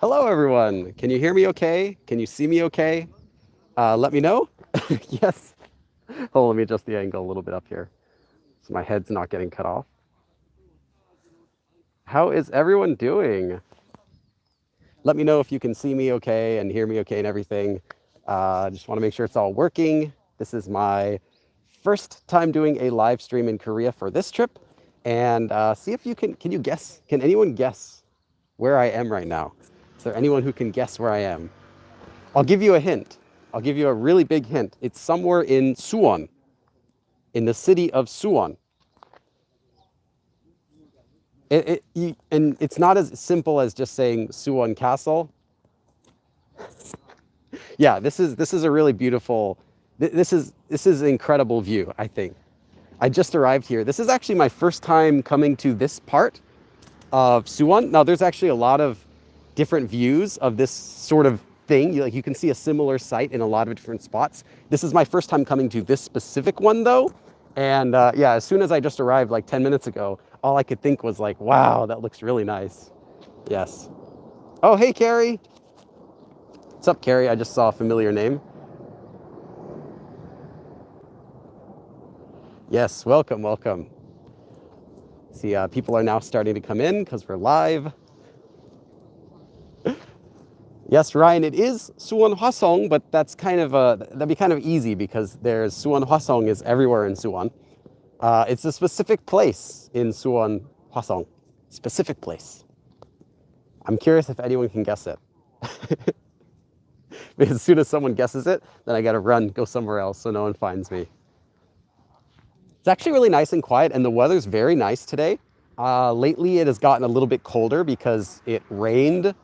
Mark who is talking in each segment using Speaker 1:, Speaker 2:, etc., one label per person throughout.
Speaker 1: Hello, everyone. Can you hear me okay? Can you see me okay? Let me know. Yes. Oh, let me adjust the angle a little bit up here so my head's not getting cut off. How is everyone doing? Let me know if you can see me okay and hear me okay and everything. Just want to make sure it's all working. This is my first time doing a live stream in Korea for this trip. And see if you can you guess? Can anyone guess where I am right now? Is there anyone who can guess where I am? I'll give you a hint. I'll give you a really big hint. It's somewhere in Suwon, in the city of Suwon. And it's not as simple as just saying Suwon Castle. Yeah, this is a really beautiful. This is an incredible view, I think. I just arrived here. This is actually my first time coming to this part of Suwon. Now, there's actually a lot of different views of this sort of thing. You can see a similar site in a lot of different spots. This is my first time coming to this specific one, though. And yeah, as soon as I just arrived like 10 minutes ago, all I could think was like, wow, that looks really nice. Yes. Oh, hey, Carrie. What's up, Carrie? I just saw a familiar name. Yes, welcome, welcome. See, people are now starting to come in because we're live. Yes, Ryan, it is Suwon Hwasong, but that's that'd be kind of easy because there's Suwon Hwasong is everywhere in Suwon. It's a specific place in Suwon Hwasong. Specific place. I'm curious if anyone can guess it. Because as soon as someone guesses it, then I gotta run, go somewhere else so no one finds me. It's actually really nice and quiet, and the weather's very nice today. Lately, it has gotten a little bit colder because it rained.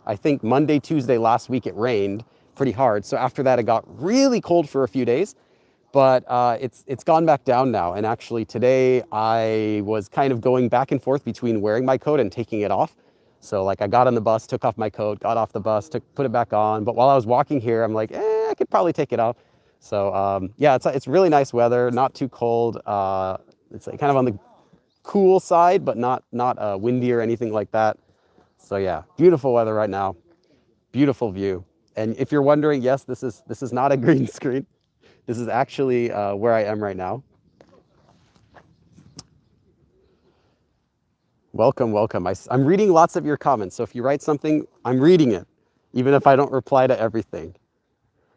Speaker 1: I think Monday, Tuesday last week it rained pretty hard. So after that, it got really cold for a few days. But it's gone back down now. And actually today, I was kind of going back and forth between wearing my coat and taking it off. So like I got on the bus, took off my coat, got off the bus, put it back on. But while I was walking here, I'm like, I could probably take it off. So yeah, it's really nice weather, not too cold. It's kind of on the cool side, but not windy or anything like that. So yeah, beautiful weather right now, beautiful view. And if you're wondering, yes, this is not a green screen. This is actually where I am right now. Welcome, welcome. I'm reading lots of your comments. So if you write something, I'm reading it, even if I don't reply to everything.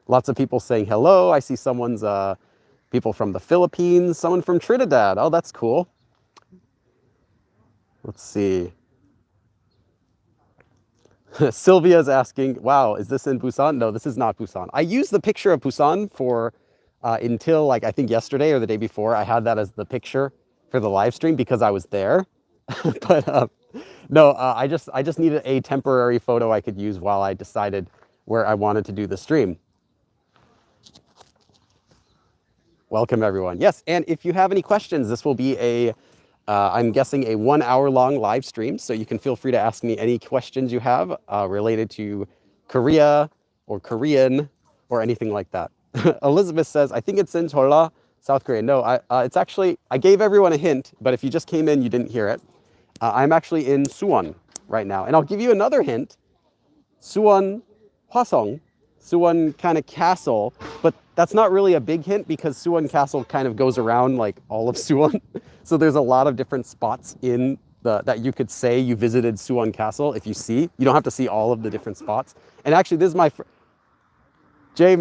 Speaker 1: Lots of people saying hello. I see someone's people from the Philippines, someone from Trinidad. Oh, that's cool. Let's see. Sylvia's asking, wow, is this in Busan? No, this is not Busan. I used the picture of Busan for until like I think yesterday or the day before. I had that as the picture for the live stream because I was there. But no, I just needed a temporary photo I could use while I decided where I wanted to do the stream. Welcome, everyone. Yes, and if you have any questions, this will be I'm guessing a 1 hour long live stream. So you can feel free to ask me any questions you have related to Korea or Korean or anything like that. Elizabeth says, I think it's in Cholla, South Korea. No, it's actually, I gave everyone a hint, but if you just came in, you didn't hear it. I'm actually in Suwon right now. And I'll give you another hint. Suwon Hwasong, Suwon kind of castle, but that's not really a big hint because Suwon Castle kind of goes around like all of Suwon. So there's a lot of different spots in that you could say you visited Suwon Castle if you see. You don't have to see all of the different spots. And actually, this is my Jay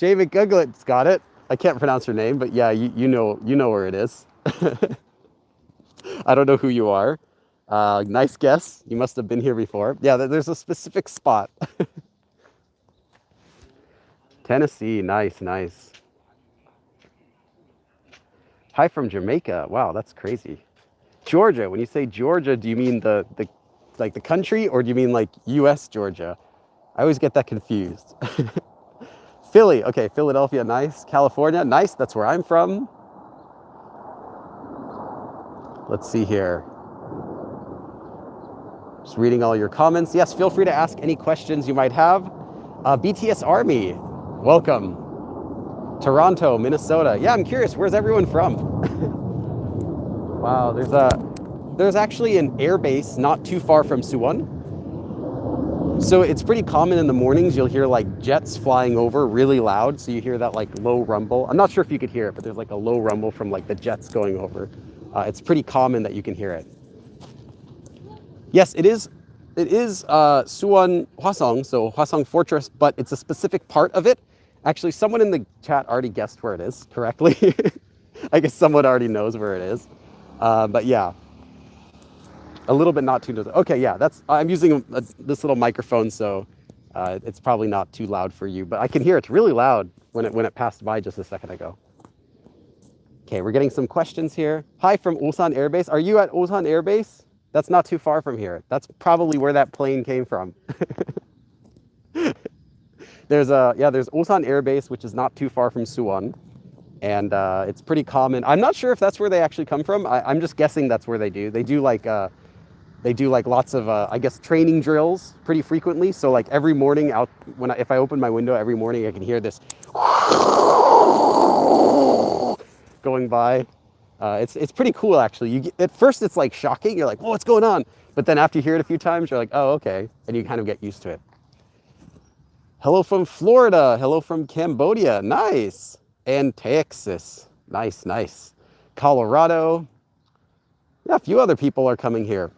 Speaker 1: McGuglet's got it. I can't pronounce her name, but yeah, you know where it is. I don't know who you are. Nice guess. You must have been here before. Yeah, there's a specific spot. Tennessee, nice, nice. Hi from Jamaica. Wow, that's crazy. Georgia. When you say Georgia, do you mean the country, or do you mean like U.S. Georgia? I always get that confused. Philly. Okay, Philadelphia. Nice. California. Nice. That's where I'm from. Let's see here. Just reading all your comments. Yes, feel free to ask any questions you might have. BTS Army. Welcome. Toronto, Minnesota. Yeah, I'm curious, where's everyone from? Wow, there's actually an air base not too far from Suwon. So it's pretty common in the mornings. You'll hear like jets flying over really loud. So you hear that like low rumble. I'm not sure if you could hear it, but there's like a low rumble from like the jets going over. It's pretty common that you can hear it. Yes, it is. It is Suwon Hwasong, so Hwasong Fortress, but it's a specific part of it. Actually, someone in the chat already guessed where it is correctly. I guess someone already knows where it is. But yeah, a little bit not too. Okay, yeah, I'm using this little microphone, so it's probably not too loud for you, but I can hear it's really loud when it passed by just a second ago. Okay, we're getting some questions here. Hi from Ulsan Air Base. Are you at Ulsan Air Base? That's not too far from here. That's probably where that plane came from. There's Ulsan Air Base, which is not too far from Suwon, and it's pretty common. I'm not sure if that's where they actually come from. I'm just guessing that's where they do. They do like lots of I guess training drills pretty frequently. So like every morning out if I open my window every morning, I can hear this going by. It's pretty cool actually. At first it's like shocking. You're like, whoa, what's going on? But then after you hear it a few times, you're like, oh, okay, and you kind of get used to it. Hello from Florida. Hello from Cambodia. Nice. And Texas. Nice. Colorado. Yeah, a few other people are coming here.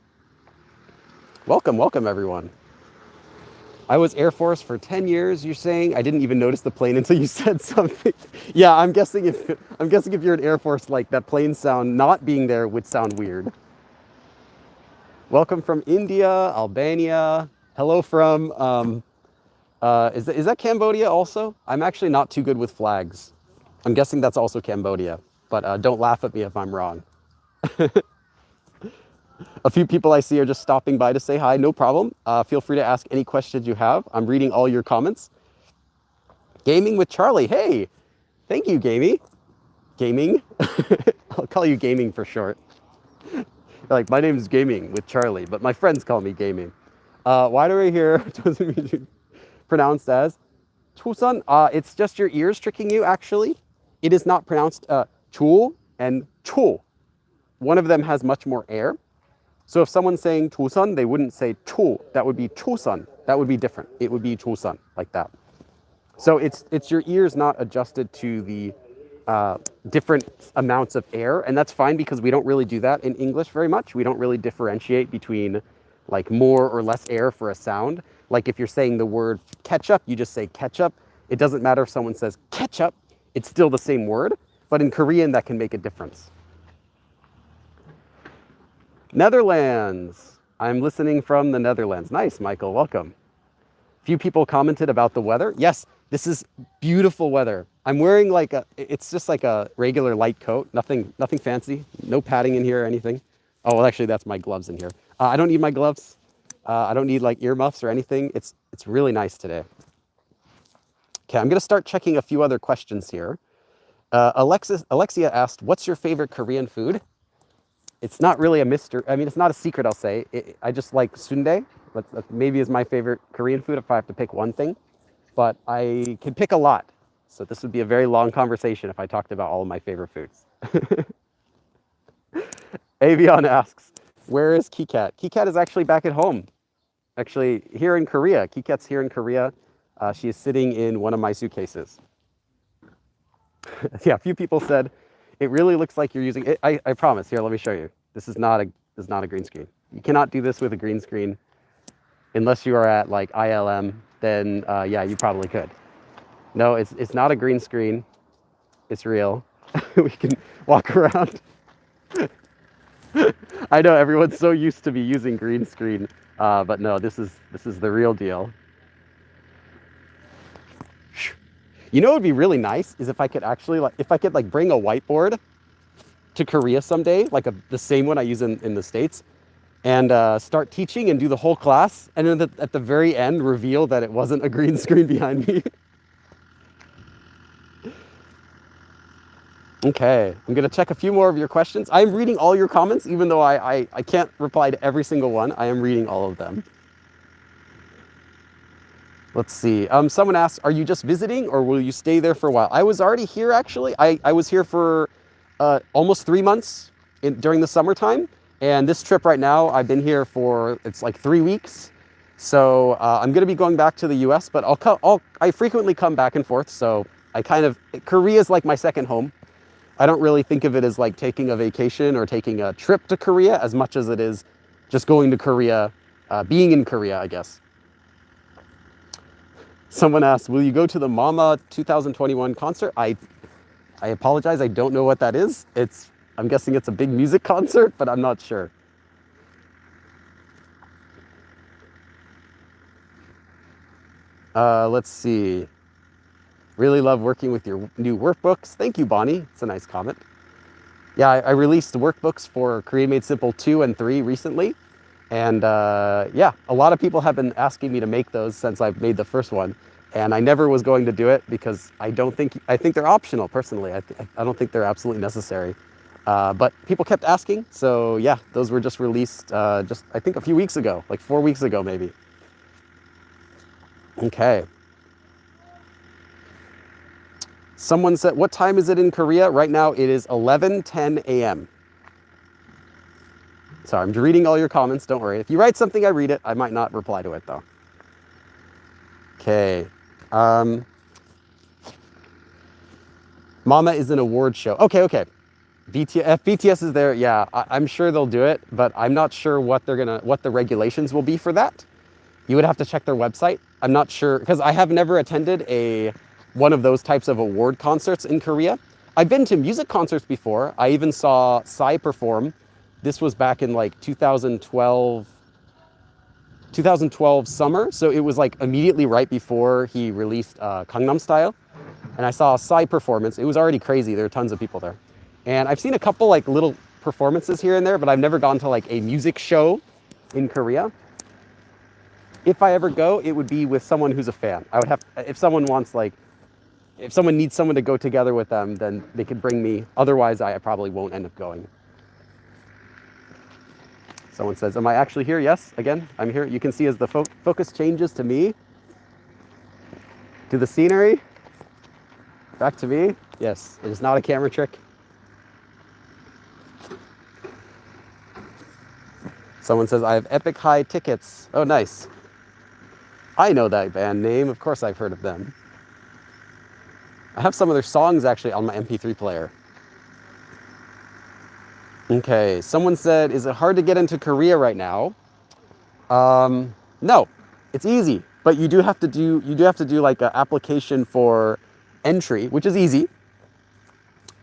Speaker 1: Welcome everyone. I was Air Force for 10 years, you're saying? I didn't even notice the plane until you said something. Yeah, I'm guessing if you're in Air Force, like that plane sound not being there would sound weird. Welcome from India, Albania. Hello from, is that Cambodia also? I'm actually not too good with flags. I'm guessing that's also Cambodia, but don't laugh at me if I'm wrong. A few people I see are just stopping by to say hi, no problem. Feel free to ask any questions you have. I'm reading all your comments. Gaming with Charlie, hey, thank you, Gaming. I'll call you Gaming for short. Like, my name is Gaming with Charlie, but my friends call me Gaming. Why do I hear pronounced as Chusan? It's just your ears tricking you, actually. It is not pronounced Chul and Chul. One of them has much more air. So if someone's saying Chusan, they wouldn't say Chul. That would be Chusan. That would be different. It would be Chusan, like that. So it's your ears not adjusted to the different amounts of air, and that's fine because we don't really do that in English very much. We don't really differentiate between like more or less air for a sound. Like if you're saying the word ketchup, you just say ketchup. It doesn't matter if someone says ketchup, it's still the same word, but in Korean that can make a difference. Netherlands. I'm listening from the Netherlands. Nice, Michael, welcome. Few people commented about the weather. Yes, this is beautiful weather. I'm wearing like it's just like a regular light coat, nothing fancy, no padding in here or anything. Oh, well, actually that's my gloves in here. I don't need my gloves. I don't need like earmuffs or anything. It's really nice today. Okay, I'm gonna start checking a few other questions here. Alexia asked, what's your favorite Korean food? It's not really a mystery. I mean, it's not a secret, I'll say. I just like sundae. That maybe is my favorite Korean food if I have to pick one thing. But I can pick a lot. So this would be a very long conversation if I talked about all of my favorite foods. Avion asks, where is Kikat? Kikat is actually back at home. Actually, here in Korea. Kikat's here in Korea. She is sitting in one of my suitcases. Yeah, a few people said, it really looks like you're using it. I promise. Here, let me show you. This is not a green screen. You cannot do this with a green screen unless you are at like ILM. Then yeah, you probably could. No, it's not a green screen. It's real. We can walk around. I know everyone's so used to me using green screen, but no, this is the real deal. You know what would be really nice is if I could actually bring a whiteboard to Korea someday, like the same one I use in the States, and start teaching and do the whole class, and then at the very end reveal that it wasn't a green screen behind me. Okay, I'm gonna check a few more of your questions. I'm reading all your comments, even though I can't reply to every single one. I am reading all of them. Let's see. Someone asked, are you just visiting or will you stay there for a while? I was already here, actually. I was here for almost 3 months during the summertime. And this trip right now, I've been here for, it's like 3 weeks. So I'm going to be going back to the US, but I frequently come back and forth. So Korea is like my second home. I don't really think of it as like taking a vacation or taking a trip to Korea as much as it is just going to Korea, being in Korea, I guess. Someone asked, will you go to the Mama 2021 concert? I apologize, I don't know what that is. I'm guessing it's a big music concert, but I'm not sure. Let's see. Really love working with your new workbooks. Thank you, Bonnie. It's a nice comment. Yeah, I released workbooks for Korean Made Simple 2 and 3 recently. And yeah, a lot of people have been asking me to make those since I've made the first one. And I never was going to do it because I think they're optional personally. I don't think they're absolutely necessary. But people kept asking. So yeah, those were just released I think a few weeks ago, like 4 weeks ago maybe. Okay. Someone said, what time is it in Korea? Right now it is 11:10 a.m. Sorry, I'm reading all your comments. Don't worry. If you write something, I read it. I might not reply to it though. Okay. Mama is an award show. Okay. BTS is there. Yeah, I'm sure they'll do it, but I'm not sure what the regulations will be for that. You would have to check their website. I'm not sure because I have never attended one of those types of award concerts in Korea. I've been to music concerts before. I even saw Psy perform. This was back in like 2012 summer. So it was like immediately right before he released Gangnam Style. And I saw a Psy performance. It was already crazy. There were tons of people there. And I've seen a couple like little performances here and there, but I've never gone to like a music show in Korea. If I ever go, it would be with someone who's a fan. If someone needs someone to go together with them, then they could bring me. Otherwise, I probably won't end up going. Someone says, am I actually here? Yes, again, I'm here. You can see as the focus changes to me, to the scenery, back to me. Yes, it is not a camera trick. Someone says, I have Epic High tickets. Oh, nice. I know that band name. Of course I've heard of them. I have some of their songs actually on my MP3 player. Okay, someone said, is it hard to get into Korea right now? No, it's easy, but you do have to do like an application for entry, which is easy.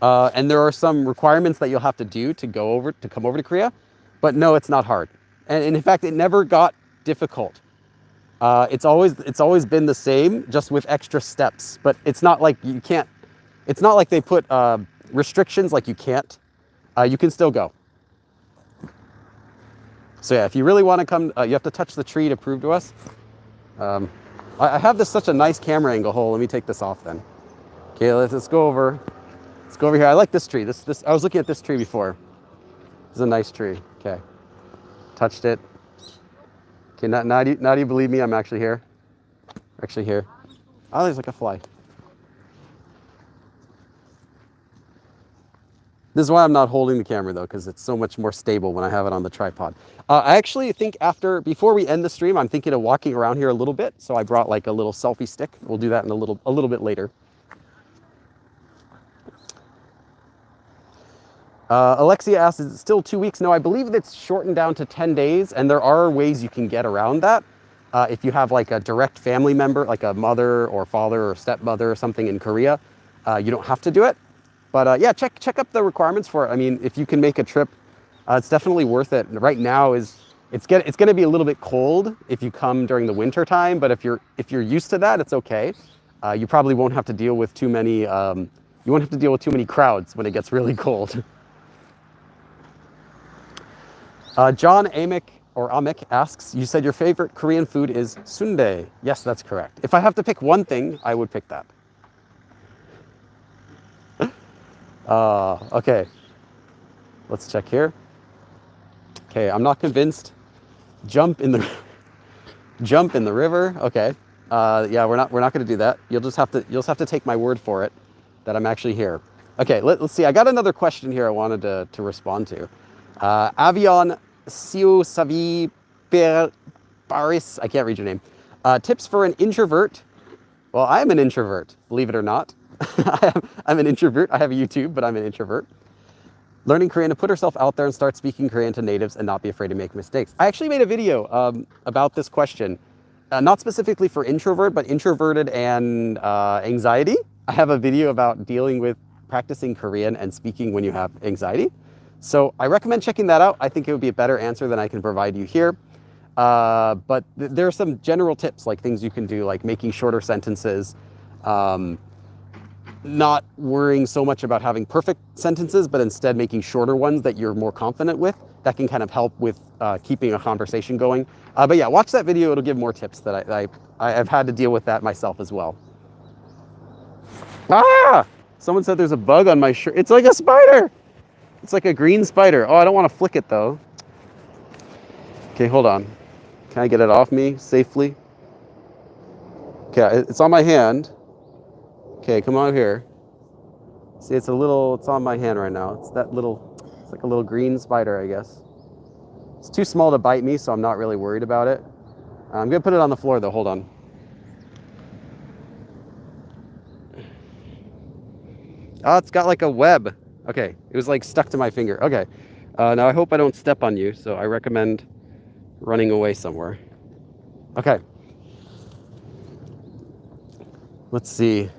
Speaker 1: And there are some requirements that you'll have to do to come over to Korea, but no, it's not hard. And in fact, it never got difficult. It's always been the same, just with extra steps. But it's not like you can't. It's not like they put restrictions like you can't. You can still go. So yeah, if you really want to come, you have to touch the tree to prove to us. I have such a nice camera angle. Let me take this off then. Okay, let's go over. Let's go over here. I like this tree. This I was looking at this tree before. This is a nice tree. Okay, touched it. Okay, now do you believe me? I'm actually here. Actually here. Oh, there's like a fly. This is why I'm not holding the camera though, because it's so much more stable when I have it on the tripod. I actually think before we end the stream, I'm thinking of walking around here a little bit. So I brought like a little selfie stick. We'll do that in a little bit later. Alexia asks, is it still 2 weeks? No, I believe it's shortened down to 10 days. And there are ways you can get around that. If you have like a direct family member, like a mother or father or stepmother or something in Korea, you don't have to do it. But yeah, check up the requirements for it. I mean, if you can make a trip, it's definitely worth it. Right now it's going to be a little bit cold if you come during the winter time. But if you're used to that, it's okay. You probably won't have to deal with too many. You won't have to deal with too many crowds when it gets really cold. John Amick asks, you said your favorite Korean food is sundae. Yes, that's correct. If I have to pick one thing, I would pick that. Okay. Let's check here. Okay, I'm not convinced. Jump in the river. Okay. Yeah, we're not going to do that. You'll just have to take my word for it that I'm actually here. Okay, let's see. I got another question here I wanted to respond to. Avion Siu Savi Baris, I can't read your name. Tips for an introvert. Well, I'm an introvert, believe it or not. I'm an introvert. I have a YouTube, but I'm an introvert. Learning Korean to put herself out there and start speaking Korean to natives and not be afraid to make mistakes. I actually made a video about this question, not specifically for introvert, but introverted and anxiety. I have a video about dealing with practicing Korean and speaking when you have anxiety. So I recommend checking that out. I think it would be a better answer than I can provide you here. But there are some general tips, like things you can do, like making shorter sentences, not worrying so much about having perfect sentences, but instead making shorter ones that you're more confident with. That can kind of help with keeping a conversation going. But yeah, watch that video. It'll give more tips that I've had to deal with that myself as well. Ah! Someone said there's a bug on my shirt. It's like a spider. It's like a green spider. Oh, I don't want to flick it though. Okay, hold on. Can I get it off me safely? Okay, it's on my hand. Okay, come on here. See, it's on my hand right now. It's like a little green spider, I guess. It's too small to bite me, so I'm not really worried about it. I'm gonna put it on the floor though, hold on. Oh, it's got like a web. Okay, it was like stuck to my finger. Okay, now I hope I don't step on you, so I recommend running away somewhere. Okay. Let's see.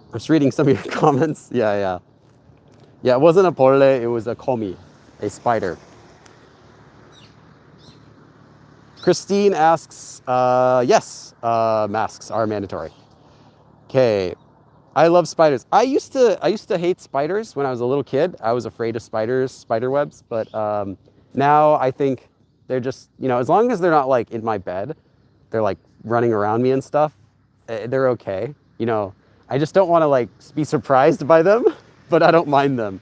Speaker 1: I'm just reading some of your comments. Yeah, it wasn't a pole, it was a komi, a spider. Christine asks, yes, masks are mandatory. Okay, I love spiders. I used to hate spiders when I was a little kid. I was afraid of spiders, spider webs, but now I think they're just, as long as they're not like in my bed, they're like running around me and stuff, they're okay. I just don't want to like be surprised by them, but I don't mind them.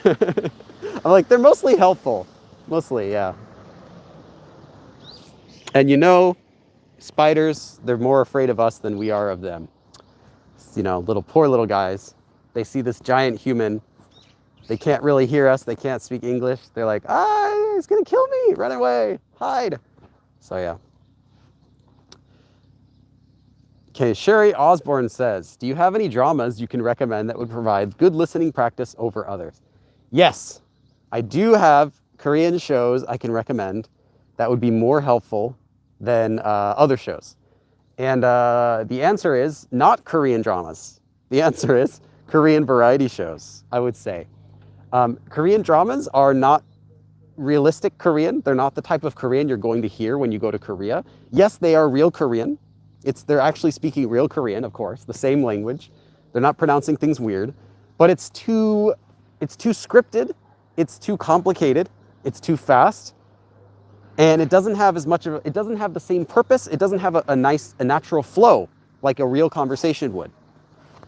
Speaker 1: I'm like, they're mostly helpful. Mostly, yeah. And spiders, they're more afraid of us than we are of them. Poor little guys. They see this giant human. They can't really hear us. They can't speak English. They're like, he's gonna kill me. Run away, hide. So yeah. Okay, Sherry Osborne says, do you have any dramas you can recommend that would provide good listening practice over others? Yes, I do have Korean shows I can recommend that would be more helpful than other shows. And the answer is not Korean dramas. The answer is Korean variety shows, I would say. Korean dramas are not realistic Korean. They're not the type of Korean you're going to hear when you go to Korea. Yes, they are real Korean. They're actually speaking real Korean, of course, the same language. They're not pronouncing things weird, but it's too scripted, it's too complicated, it's too fast, and it doesn't have the same purpose. It doesn't have a natural flow like a real conversation would,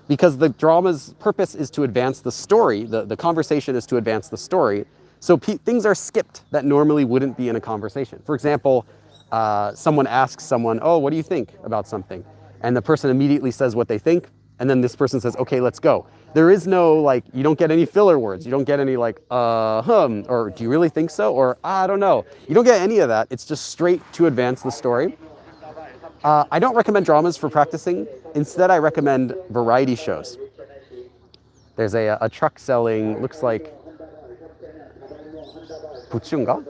Speaker 1: because the drama's purpose is to advance the story. The conversation is to advance the story. So things are skipped that normally wouldn't be in a conversation. For example, someone asks someone, oh, what do you think about something? And the person immediately says what they think. And then this person says, okay, let's go. There is no, you don't get any filler words. You don't get any or do you really think so? Or, I don't know. You don't get any of that. It's just straight to advance the story. I don't recommend dramas for practicing. Instead, I recommend variety shows. There's a truck selling, looks like, 부추인가?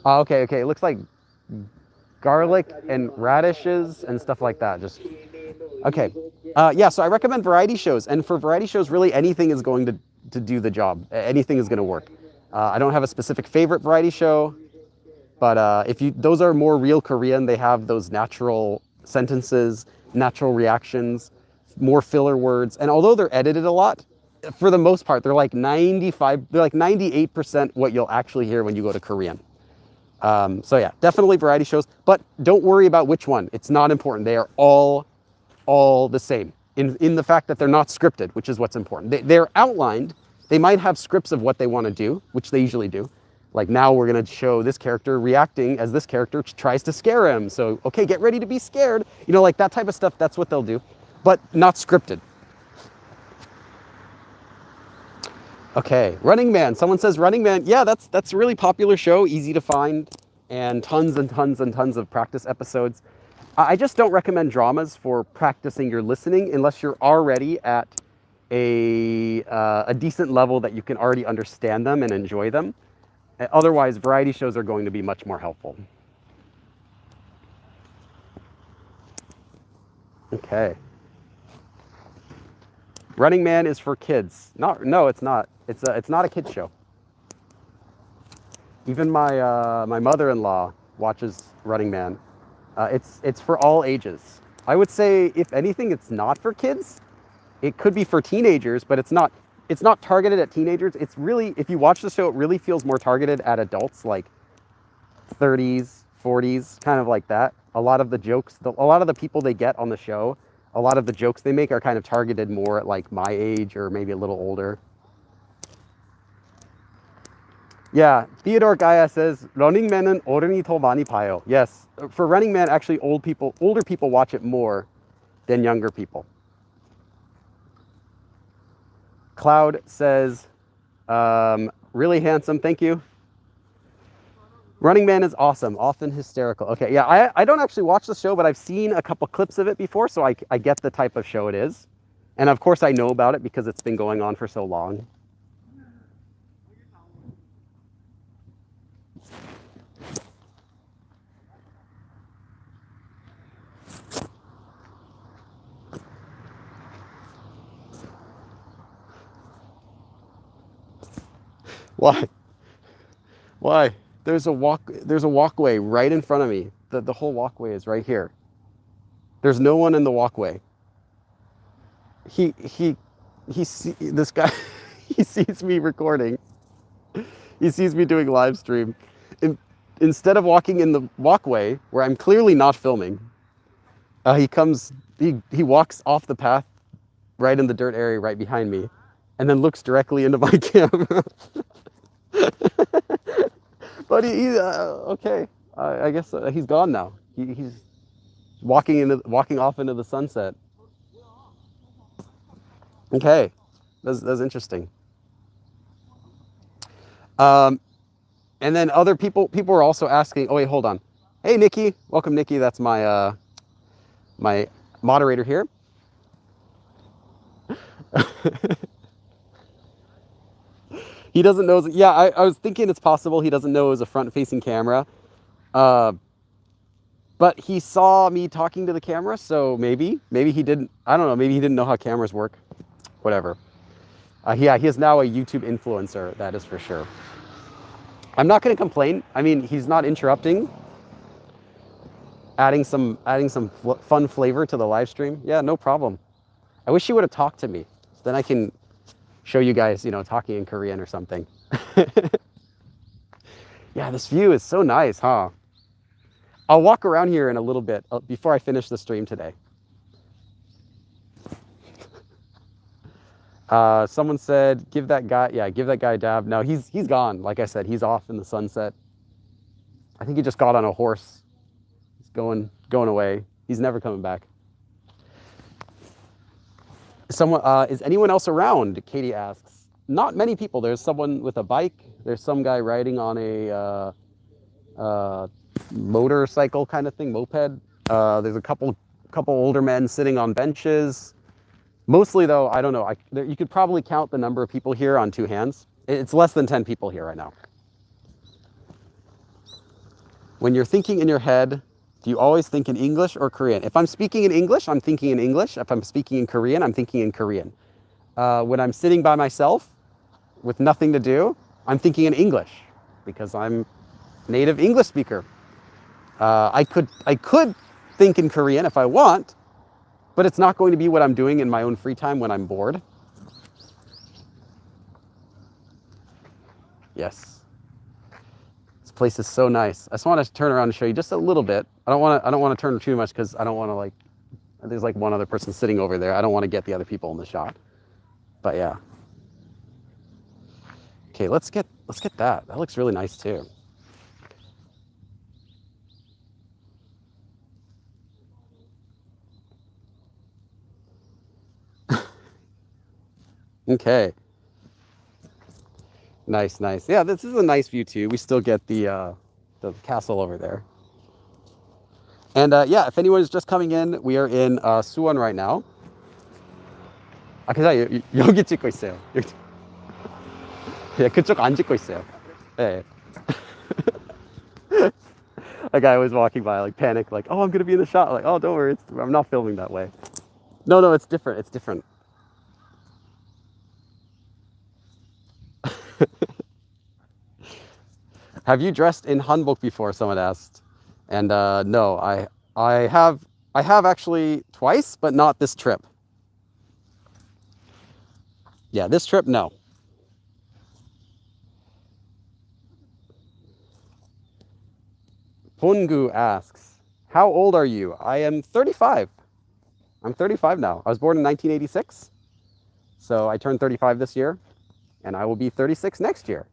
Speaker 1: Okay. It looks like garlic and radishes and stuff like that. Okay. So I recommend variety shows. And for variety shows, really anything is going to do the job. Anything is going to work. I don't have a specific favorite variety show, but those are more real Korean. They have those natural sentences, natural reactions, more filler words. And although they're edited a lot, for the most part, they're like 98% what you'll actually hear when you go to Korean. So yeah, definitely variety shows, but don't worry about which one. It's not important. They are all the same in the fact that they're not scripted, which is what's important. They're outlined. They might have scripts of what they want to do, which they usually do. Like now we're going to show this character reacting as this character tries to scare him. So, okay, get ready to be scared. Like that type of stuff, that's what they'll do, but not scripted. Okay, Running Man. Someone says Running Man. Yeah, that's a really popular show, easy to find, and tons and tons and tons of practice episodes. I just don't recommend dramas for practicing your listening unless you're already at a decent level that you can already understand them and enjoy them. Otherwise, variety shows are going to be much more helpful. Okay. Running Man is for kids. No, it's not. It's not a kids show. Even my mother-in-law watches Running Man. It's for all ages. I would say, if anything, it's not for kids. It could be for teenagers, but it's not. It's not targeted at teenagers. It's really, if you watch the show, it really feels more targeted at adults, like 30s, 40s, kind of like that. A lot of the jokes, a lot of the people they get on the show, a lot of the jokes they make are kind of targeted more at like my age or maybe a little older. Yeah, Theodore Gaia says, Running Man은 어른이 더 많이 봐요. Yes, for Running Man, actually older people watch it more than younger people. Cloud says, really handsome, thank you. Running Man is awesome, often hysterical. Okay, yeah, I don't actually watch the show, but I've seen a couple clips of it before, so I get the type of show it is. And of course I know about it because it's been going on for so long. Why? Why? There's a walkway right in front of me. The whole walkway is right here. There's no one in the walkway. This guy he sees me recording. He sees me doing live stream. Instead of walking in the walkway where I'm clearly not filming, he walks off the path right in the dirt area right behind me, and then looks directly into my camera. But okay. I guess he's gone now. He's walking off into the sunset. Okay, that's interesting. And then other people are also asking. Oh wait, hold on. Hey Nikki, welcome Nikki. That's my my moderator here. He doesn't know. Yeah, I was thinking it's possible he doesn't know it was a front-facing camera. But he saw me talking to the camera, so maybe he didn't. I don't know. Maybe he didn't know how cameras work. Whatever. Yeah, he is now a YouTube influencer. That is for sure. I'm not going to complain. I mean, he's not interrupting. Adding some fun flavor to the live stream. Yeah, no problem. I wish he would have talked to me. Then I can show you guys, talking in Korean or something. Yeah, this view is so nice, huh? I'll walk around here in a little bit before I finish the stream today. Someone said, give that guy a dab. No, he's gone. Like I said, he's off in the sunset. I think he just got on a horse. He's going away. He's never coming back. Is anyone else around? Katie asks. Not many people. There's someone with a bike. There's some guy riding on a motorcycle kind of thing, moped. There's a couple older men sitting on benches. Mostly though, I don't know. You could probably count the number of people here on two hands. It's less than 10 people here right now. When you're thinking in your head, do you always think in English or Korean? If I'm speaking in English, I'm thinking in English. If I'm speaking in Korean, I'm thinking in Korean. When I'm sitting by myself with nothing to do, I'm thinking in English because I'm native English speaker. I could think in Korean if I want, but it's not going to be what I'm doing in my own free time when I'm bored. Yes. This place is so nice. I just want to turn around and show you just a little bit. I don't want to turn too much because I don't want to there's like one other person sitting over there. I don't want to get the other people in the shot. But yeah. Okay, let's get that. That looks really nice too. Okay. Nice, nice. Yeah, this is a nice view too. We still get the castle over there. And yeah, if anyone is just coming in, we are in Suwon right now. 아, 괜찮아요. 여기 찍고 있어요. 여기, 예, 그쪽 안 찍고 있어요. 예. A guy was walking by, like panic, like, "Oh, I'm gonna be in the shot." Like, "Oh, don't worry, I'm not filming that way." No, no, it's different. It's different. Have you dressed in hanbok before? Someone asked, and no, I have actually twice, but not this trip. Yeah, this trip, no. Pongu asks, "How old are you?" I am 35. I'm 35 now. I was born in 1986, so I turned 35 this year, and I will be 36 next year.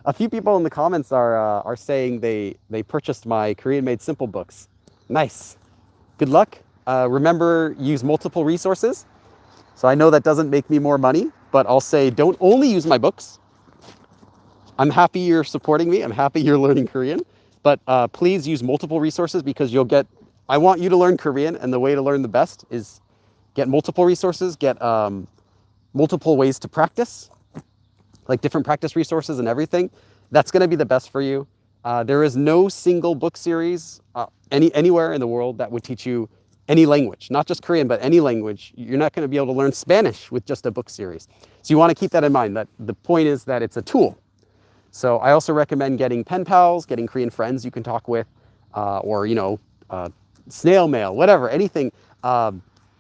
Speaker 1: A few people in the comments are saying they purchased my Korean Made Simple books. Nice. Good luck. Remember, use multiple resources. So I know that doesn't make me more money, but I'll say don't only use my books. I'm happy you're supporting me. I'm happy you're learning Korean, but please use multiple resources because you'll get. I want you to learn Korean, and the way to learn the best is get multiple resources, get multiple ways to practice, like different practice resources and everything. That's going to be the best for you. There is no single book series anywhere in the world that would teach you any language, not just Korean, but any language. You're not going to be able to learn Spanish with just a book series. So you want to keep that in mind, that the point is that it's a tool. So I also recommend getting pen pals, getting Korean friends you can talk with, or, snail mail, whatever, anything,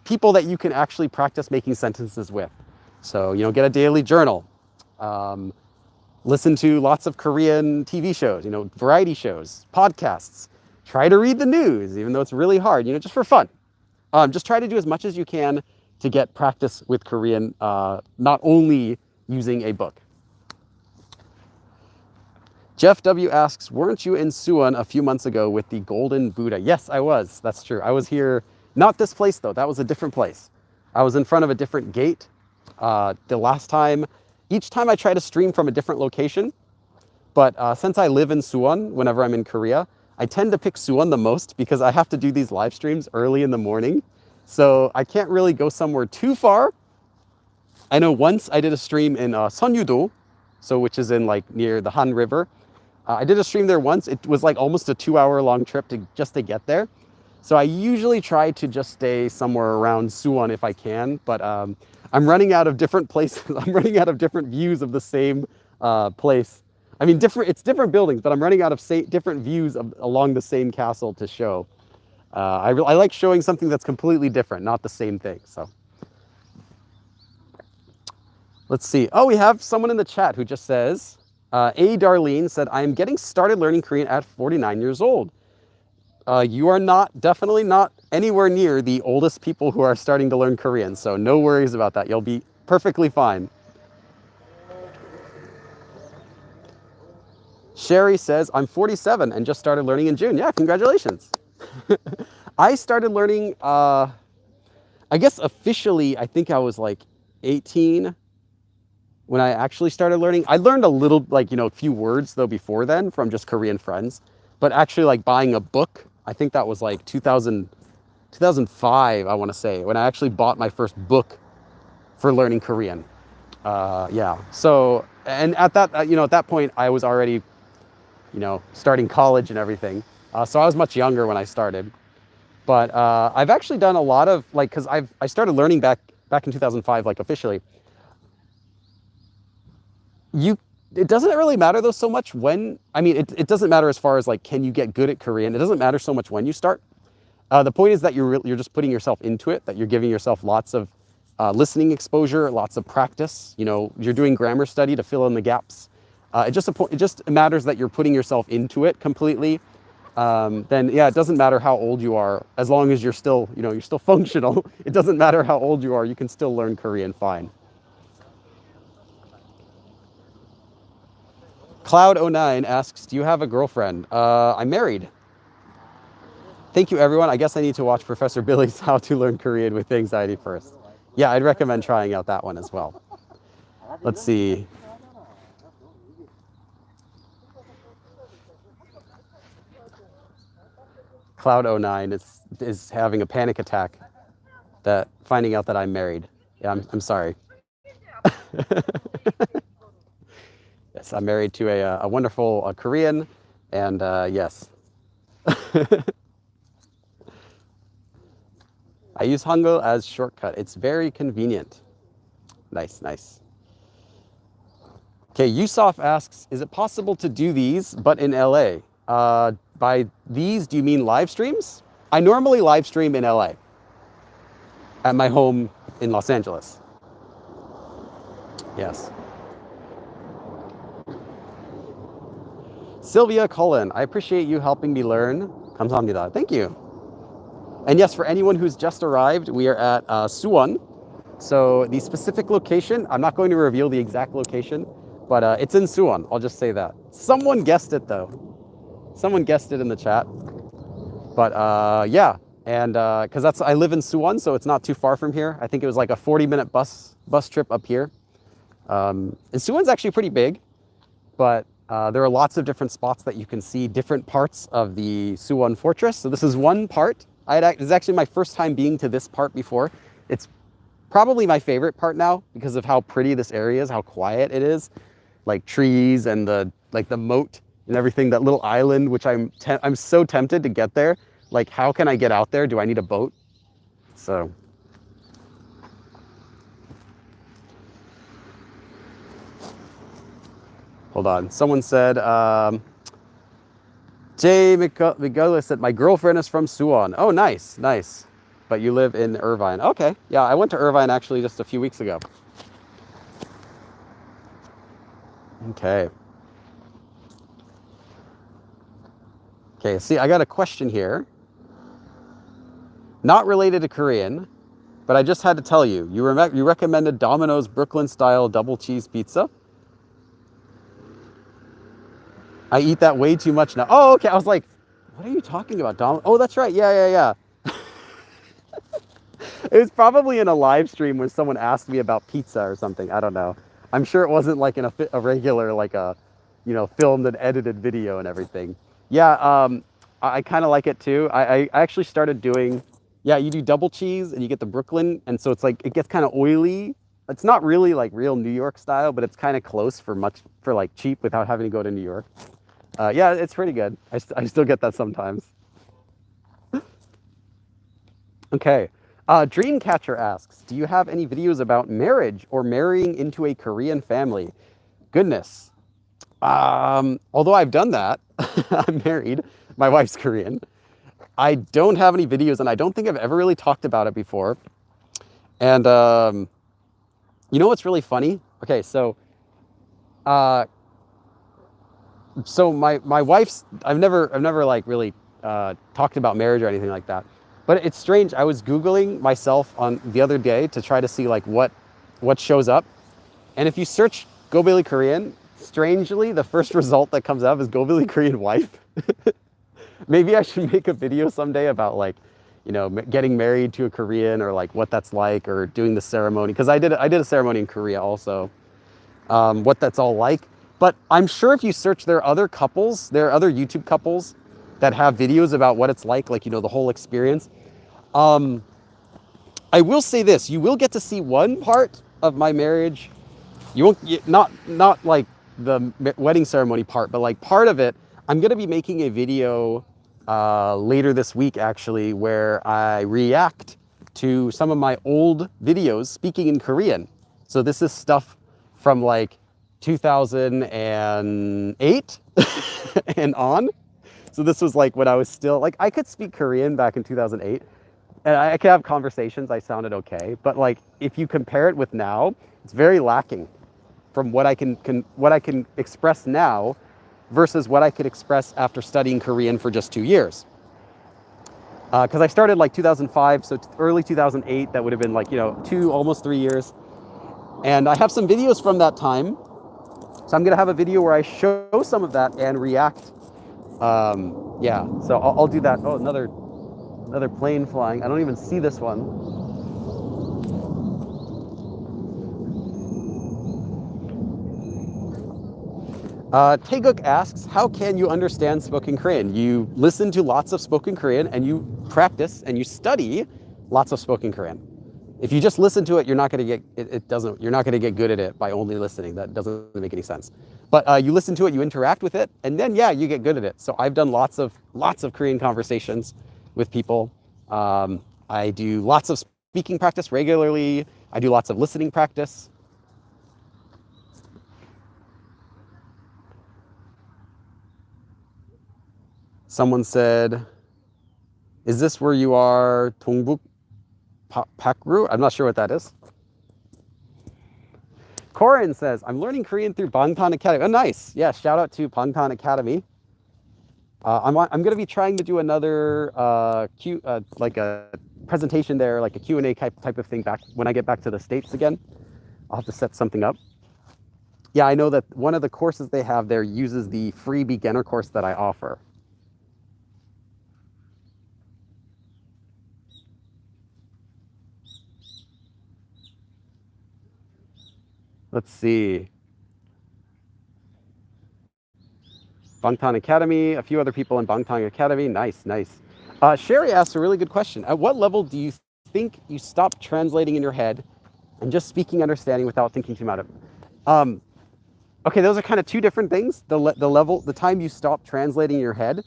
Speaker 1: people that you can actually practice making sentences with. So, get a daily journal. Listen to lots of Korean TV shows, variety shows, podcasts. Try to read the news, even though it's really hard, just for fun. Just try to do as much as you can to get practice with Korean, not only using a book. Jeff W. asks, weren't you in Suwon a few months ago with the Golden Buddha? Yes, I was. That's true. I was here, not this place though. That was a different place. I was in front of a different gate. The last time, each time I try to stream from a different location, but since I live in Suwon, whenever I'm in Korea, I tend to pick Suwon the most because I have to do these live streams early in the morning. So I can't really go somewhere too far. I know once I did a stream in Seonyu-do, which is in near the Han River. I did a stream there once. It was almost a 2-hour long trip just to get there. So I usually try to just stay somewhere around Suwon if I can, but I'm running out of different places. I'm running out of different views of the same place. I mean, it's different buildings, but I'm running out of different views along the same castle to show. I like showing something that's completely different, not the same thing. So let's see. Oh, we have someone in the chat who just says, A. Darlene said, I am getting started learning Korean at 49 years old. You are definitely not anywhere near the oldest people who are starting to learn Korean. So no worries about that. You'll be perfectly fine. Sherry says, I'm 47 and just started learning in June. Yeah, congratulations. I started learning, I guess officially, I think I was 18 when I actually started learning. I learned a little, a few words though before then from just Korean friends, but actually buying a book, I think that was 2005, I want to say, when I actually bought my first book for learning Korean. Yeah. So, and at that point I was already, starting college and everything. So I was much younger when I started, but I've actually done a lot of cause I started learning back in 2005, officially. It doesn't really matter though so much when, it doesn't matter as far as can you get good at Korean? It doesn't matter so much when you start. The point is that you're just putting yourself into it, that you're giving yourself lots of listening exposure, lots of practice. You're doing grammar study to fill in the gaps. It just matters that you're putting yourself into it completely. Then yeah, it doesn't matter how old you are, as long as you're still, you're still functional. It doesn't matter how old you are, you can still learn Korean fine. Cloud09 asks, do you have a girlfriend? I'm married. Thank you, everyone. I guess I need to watch Professor Billy's How to Learn Korean with Anxiety first. Yeah, I'd recommend trying out that one as well. Let's see. Cloud09 is having a panic attack that finding out that I'm married. Yeah, I'm sorry. Yes, I'm married to a wonderful Korean, and yes. I use Hangul as shortcut. It's very convenient. Nice, nice. Okay, Yusuf asks, is it possible to do these, but in LA? By these, do you mean live streams? I normally live stream in LA at my home in Los Angeles. Yes. Sylvia Cullen, I appreciate you helping me learn. 감사합니다. Thank you. And yes, for anyone who's just arrived, we are at Suwon. So the specific location, I'm not going to reveal the exact location, but it's in Suwon. I'll just say that. Someone guessed it though. Someone guessed it in the chat. But yeah, and because I live in Suwon, so it's not too far from here. I think it was like a 40-minute bus trip up here. And Suwon's actually pretty big, but there are lots of different spots that you can see different parts of the Suwon Fortress. So this is one part. It's actually my first time being to this part before. It's probably my favorite part now because of how pretty this area is, how quiet it is, like trees and the moat and everything. That little island, which I'm so tempted to get there. Like, how can I get out there? Do I need a boat? So. Hold on. Someone said, Jay McGullis said, my girlfriend is from Suwon. Oh, nice, nice. But you live in Irvine. Okay. Yeah, I went to Irvine actually just a few weeks ago. Okay. Okay, see, I got a question here. Not related to Korean, but I just had to tell you. You recommended Domino's Brooklyn-style double cheese pizza. I eat that way too much now. Oh, okay. I was like, what are you talking about, Dom? Oh, that's right. Yeah. It was probably in a live stream when someone asked me about pizza or something. I don't know. I'm sure it wasn't like in a regular, like a, filmed and edited video and everything. Yeah, I kind of like it too. I actually started doing, yeah, you do double cheese and you get the Brooklyn. And so it's like, it gets kind of oily. It's not really like real New York style, but it's kind of close for like cheap without having to go to New York. Yeah, it's pretty good. I still get that sometimes. Okay. Dreamcatcher asks, do you have any videos about marriage or marrying into a Korean family? Goodness. Although I've done that, I'm married. My wife's Korean. I don't have any videos, and I don't think I've ever really talked about it before. And you know what's really funny? Okay, so my wife's, I've never like really talked about marriage or anything like that. But it's strange. I was Googling myself on the other day to try to see like what shows up. And if you search Go Billy Korean, strangely, the first result that comes up is Go Billy Korean wife. Maybe I should make a video someday about like, getting married to a Korean or like what that's like, or doing the ceremony. Because I did a ceremony in Korea also. What that's all like. But I'm sure if you search, there are other YouTube couples that have videos about what it's like the whole experience. I will say this, you will get to see one part of my marriage. You won't, not like the wedding ceremony part, but like part of it. I'm going to be making a video later this week, actually, where I react to some of my old videos speaking in Korean. So this is stuff from like 2008 and on. So this was like when I was still, like, I could speak Korean back in 2008. And I could have conversations, I sounded okay. But like, if you compare it with now, it's very lacking from what I can express now versus what I could express after studying Korean for just 2 years. Because I started like 2005, so early 2008, that would have been like, almost 3 years. And I have some videos from that time. So I'm going to have a video where I show some of that and react. Yeah, so I'll do that. Oh, another plane flying. I don't even see this one. Taeguk asks, how can you understand spoken Korean? You listen to lots of spoken Korean and you practice and you study lots of spoken Korean. If you just listen to it, you're not going to get you're not going to get good at it by only listening. That doesn't make any sense. But you listen to it, you interact with it, and then yeah, you get good at it. So I've done lots of Korean conversations with people. I do lots of speaking practice regularly. I do lots of listening practice. Someone said, is this where you are, Dongbuk Pakru? I'm not sure what that is. Corin says, I'm learning Korean through Bangtan Academy. Oh, nice. Yeah, shout out to Bangtan Academy. I'm going to be trying to do another like a presentation there, like a Q&A type of thing back when I get back to the States again. I'll have to set something up. Yeah, I know that one of the courses they have there uses the free beginner course that I offer. Let's see. Bangtan Academy, a few other people in Bangtan Academy. Nice, nice. Sherry asked a really good question. At what level do you think you stop translating in your head and just speaking understanding without thinking too much about it? Okay, those are kind of two different things. The time you stop translating in your head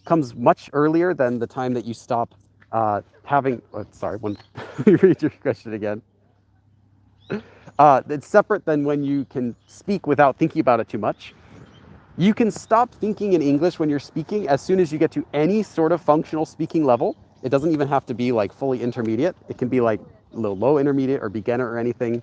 Speaker 1: comes much earlier than the time that you stop having. Oh, sorry, let me read your question again. It's separate than when you can speak without thinking about it too much. You can stop thinking in English when you're speaking as soon as you get to any sort of functional speaking level. It doesn't even have to be like fully intermediate. It can be like a little low intermediate or beginner or anything.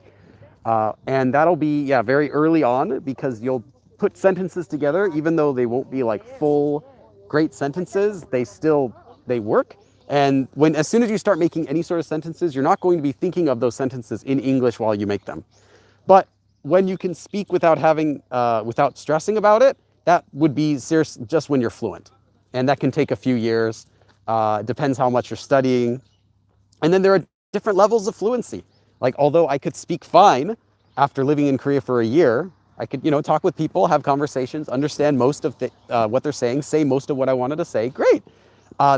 Speaker 1: And that'll be, yeah, very early on, because you'll put sentences together, even though they won't be like full great sentences, they work. And as soon as you start making any sort of sentences, you're not going to be thinking of those sentences in English while you make them. But when you can speak without without stressing about it, that would be serious just when you're fluent. And that can take a few years. Depends how much you're studying. And then there are different levels of fluency. Like, although I could speak fine after living in Korea for a year, I could, talk with people, have conversations, understand most of what they're saying, say most of what I wanted to say. Great.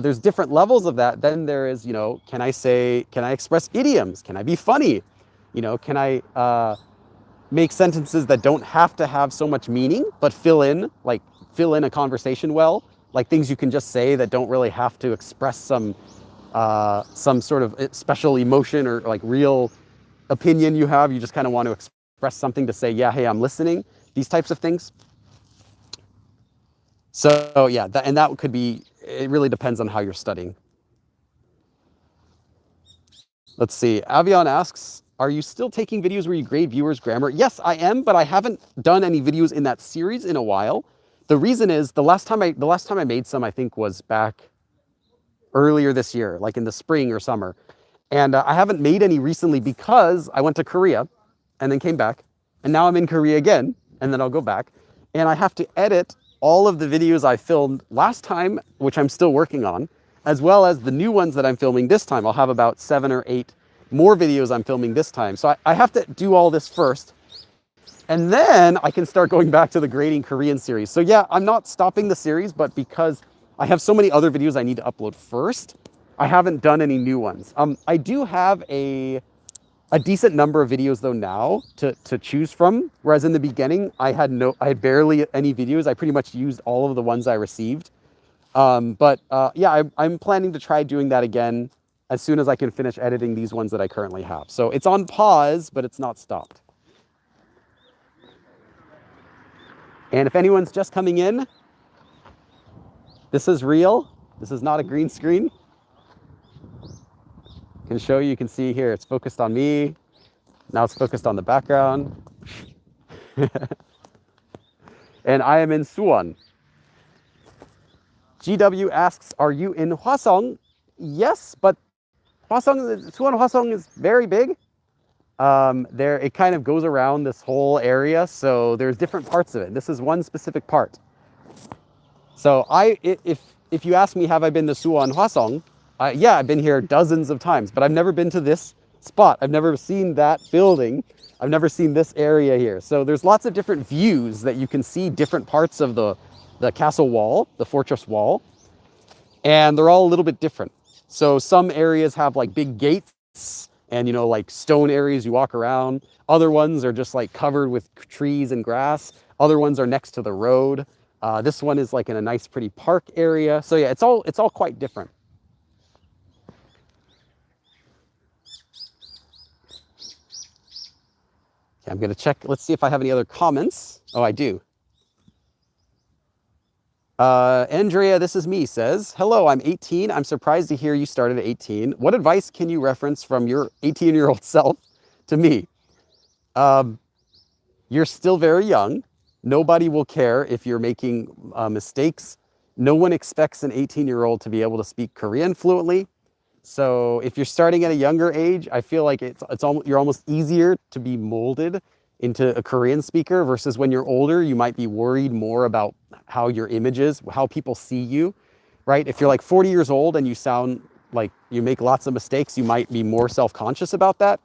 Speaker 1: There's different levels of that. Then there is, can I express idioms? Can I be funny? Can I make sentences that don't have to have so much meaning, but fill in a conversation well, like things you can just say that don't really have to express some sort of special emotion or like real opinion you have. You just kind of want to express something to say, yeah, hey, I'm listening. These types of things. So yeah, that could be, it really depends on how you're studying. Let's see. Avion asks, are you still taking videos where you grade viewers' grammar? Yes, I am, but I haven't done any videos in that series in a while. The reason is the last time I made some, I think, was back earlier this year, like in the spring or summer. And I haven't made any recently because I went to Korea and then came back. And now I'm in Korea again, and then I'll go back. And I have to edit all of the videos I filmed last time, which I'm still working on, as well as the new ones that I'm filming this time. I'll have about 7 or 8 more videos I'm filming this time. So I have to do all this first. And then I can start going back to the grading Korean series. So yeah, I'm not stopping the series, but because I have so many other videos I need to upload first, I haven't done any new ones. I do have a decent number of videos though now to choose from. Whereas in the beginning, I had barely any videos. I pretty much used all of the ones I received. Yeah, I'm planning to try doing that again as soon as I can finish editing these ones that I currently have. So it's on pause, but it's not stopped. And if anyone's just coming in, this is real. This is not a green screen. I can show you, you can see here, it's focused on me. Now it's focused on the background. And I am in Suwon. GW asks, are you in Hwasong? Yes, but Suwon Hwasong is very big. It kind of goes around this whole area, so there's different parts of it. This is one specific part. So if you ask me, have I been to Suwon Hwasong? Yeah, I've been here dozens of times, but I've never been to this spot. I've never seen that building. I've never seen this area here. So there's lots of different views that you can see different parts of the castle wall, the fortress wall, and they're all a little bit different. So some areas have like big gates and, you know, like stone areas you walk around. Other ones are just like covered with trees and grass. Other ones are next to the road. This one is like in a nice, pretty park area. So yeah, it's all quite different. Okay, I'm gonna check. Let's see if I have any other comments. Oh, I do. Andrea, this is me, says, hello, I'm 18. I'm surprised to hear you started at 18. What advice can you reference from your 18-year-old self to me? You're still very young. Nobody will care if you're making mistakes. No one expects an 18-year-old to be able to speak Korean fluently. So if you're starting at a younger age, I feel like you're almost easier to be molded into a Korean speaker versus when you're older, you might be worried more about how your image is, how people see you, right? If you're like 40 years old and you sound like you make lots of mistakes, you might be more self-conscious about that.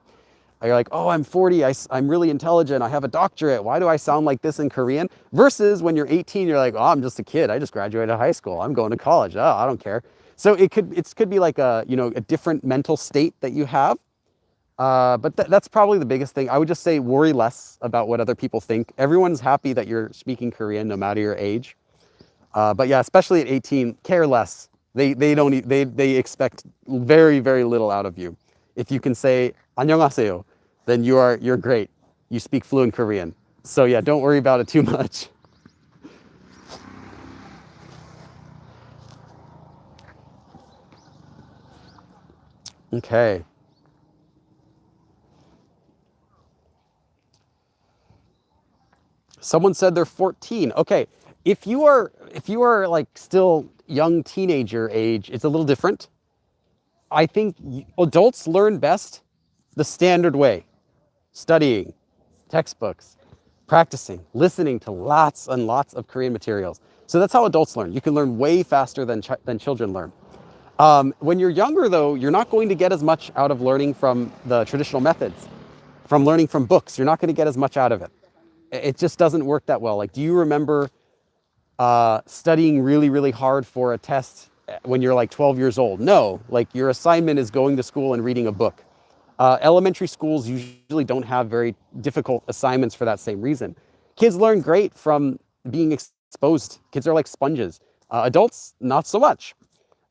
Speaker 1: You're like, oh, I'm 40, I'm really intelligent, I have a doctorate, why do I sound like this in Korean? Versus when you're 18, you're like, oh, I'm just a kid, I just graduated high school, I'm going to college, oh, I don't care. So it could be like a, you know, a different mental state that you have. But that's probably the biggest thing. I would just say worry less about what other people think. Everyone's happy that you're speaking Korean no matter your age. But yeah, especially at 18, care less. They expect very, very little out of you. If you can say 안녕하세요, then you're great. You speak fluent Korean. So yeah, don't worry about it too much. Okay. Someone said they're 14. Okay. If you are like still young teenager age, it's a little different. I think adults learn best the standard way. Studying, textbooks, practicing, listening to lots and lots of Korean materials. So that's how adults learn. You can learn way faster than children learn. When you're younger, though, you're not going to get as much out of learning from the traditional methods, from learning from books. You're not going to get as much out of it. It just doesn't work that well. Like, do you remember studying really, really hard for a test when you're like 12 years old? No, like your assignment is going to school and reading a book. Elementary schools usually don't have very difficult assignments for that same reason. Kids learn great from being exposed. Kids are like sponges. Adults, not so much.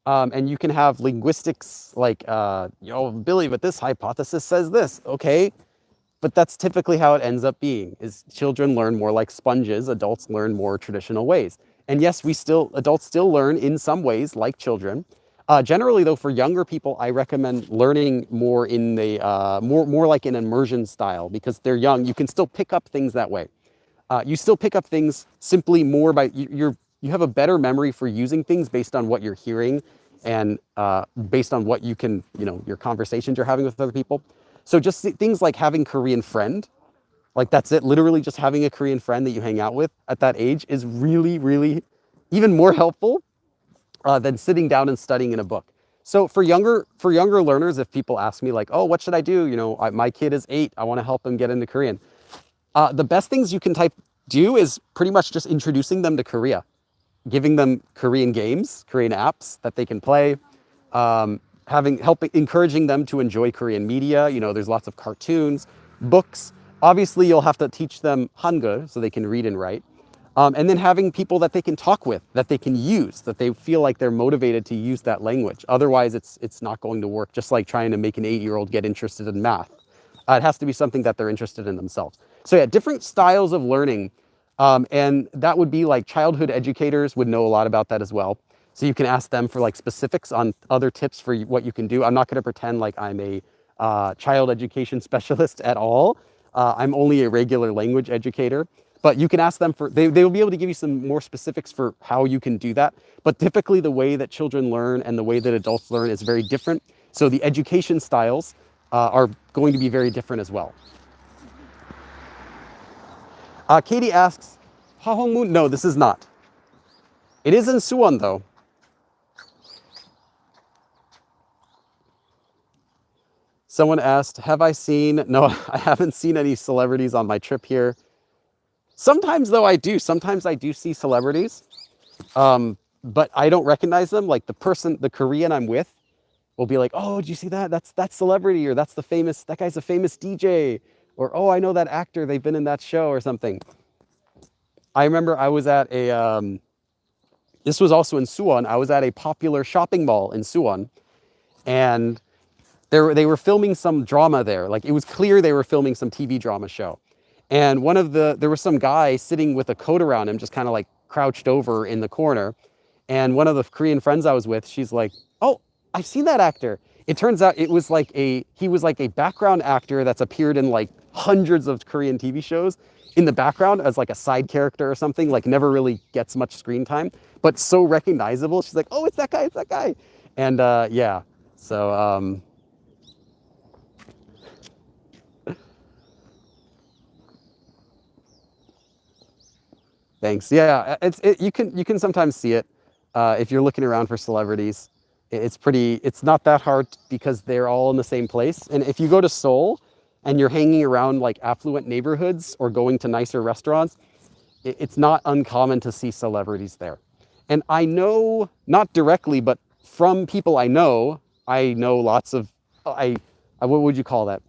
Speaker 1: And you can have linguistics like, yo, Billy, but this hypothesis says this. Okay, but that's typically how it ends up being, is children learn more like sponges, adults learn more traditional ways. And yes, adults still learn in some ways like children. Generally, though, for younger people, I recommend learning more in the more like an immersion style, because they're young. You can still pick up things that way. You still pick up things simply more by you have a better memory for using things based on what you're hearing and based on what you can, you know, your conversations you're having with other people. So just things like having Korean friend, like that's it. Literally just having a Korean friend that you hang out with at that age is really, really even more helpful than sitting down and studying in a book. So for younger learners, if people ask me like, oh, what should I do? You know, my kid is 8. I want to help him get into Korean. The best things you can do is pretty much just introducing them to Korea, giving them Korean games, Korean apps that they can play, encouraging them to enjoy Korean media. You know, there's lots of cartoons, books. Obviously, you'll have to teach them Hangul so they can read and write. And then having people that they can talk with, that they can use, that they feel like they're motivated to use that language. Otherwise, it's not going to work, just like trying to make an 8-year-old get interested in math. It has to be something that they're interested in themselves. So yeah, different styles of learning. And that would be like childhood educators would know a lot about that as well. So you can ask them for like specifics on other tips for what you can do. I'm not going to pretend like I'm a child education specialist at all. I'm only a regular language educator. But you can ask them they will be able to give you some more specifics for how you can do that. But typically the way that children learn and the way that adults learn is very different. So the education styles are going to be very different as well. Katie asks, Hahongmun? No, this is not. It is in Suwon though. Someone asked, have I seen, no, I haven't seen any celebrities on my trip here. Sometimes though I do, sometimes I do see celebrities, but I don't recognize them. Like the Korean I'm with will be like, oh, did you see that? That's that celebrity, or that guy's a famous DJ, or oh, I know that actor, they've been in that show or something. I remember I was at this was also in Suwon. I was at a popular shopping mall in Suwon, and they were filming some drama there. Like it was clear they were filming some TV drama show. And there was some guy sitting with a coat around him, just kind of like crouched over in the corner. And one of the Korean friends I was with, she's like, oh, I've seen that actor. It turns out he was like a background actor that's appeared in like hundreds of Korean TV shows in the background as like a side character or something, like never really gets much screen time, but so recognizable. She's like, oh, it's that guy. And yeah, so thanks. Yeah, you can sometimes see it if you're looking around for celebrities. It's not that hard because they're all in the same place. And if you go to Seoul and you're hanging around like affluent neighborhoods or going to nicer restaurants, it's not uncommon to see celebrities there. And I know, not directly, but from people I know lots of, what would you call that?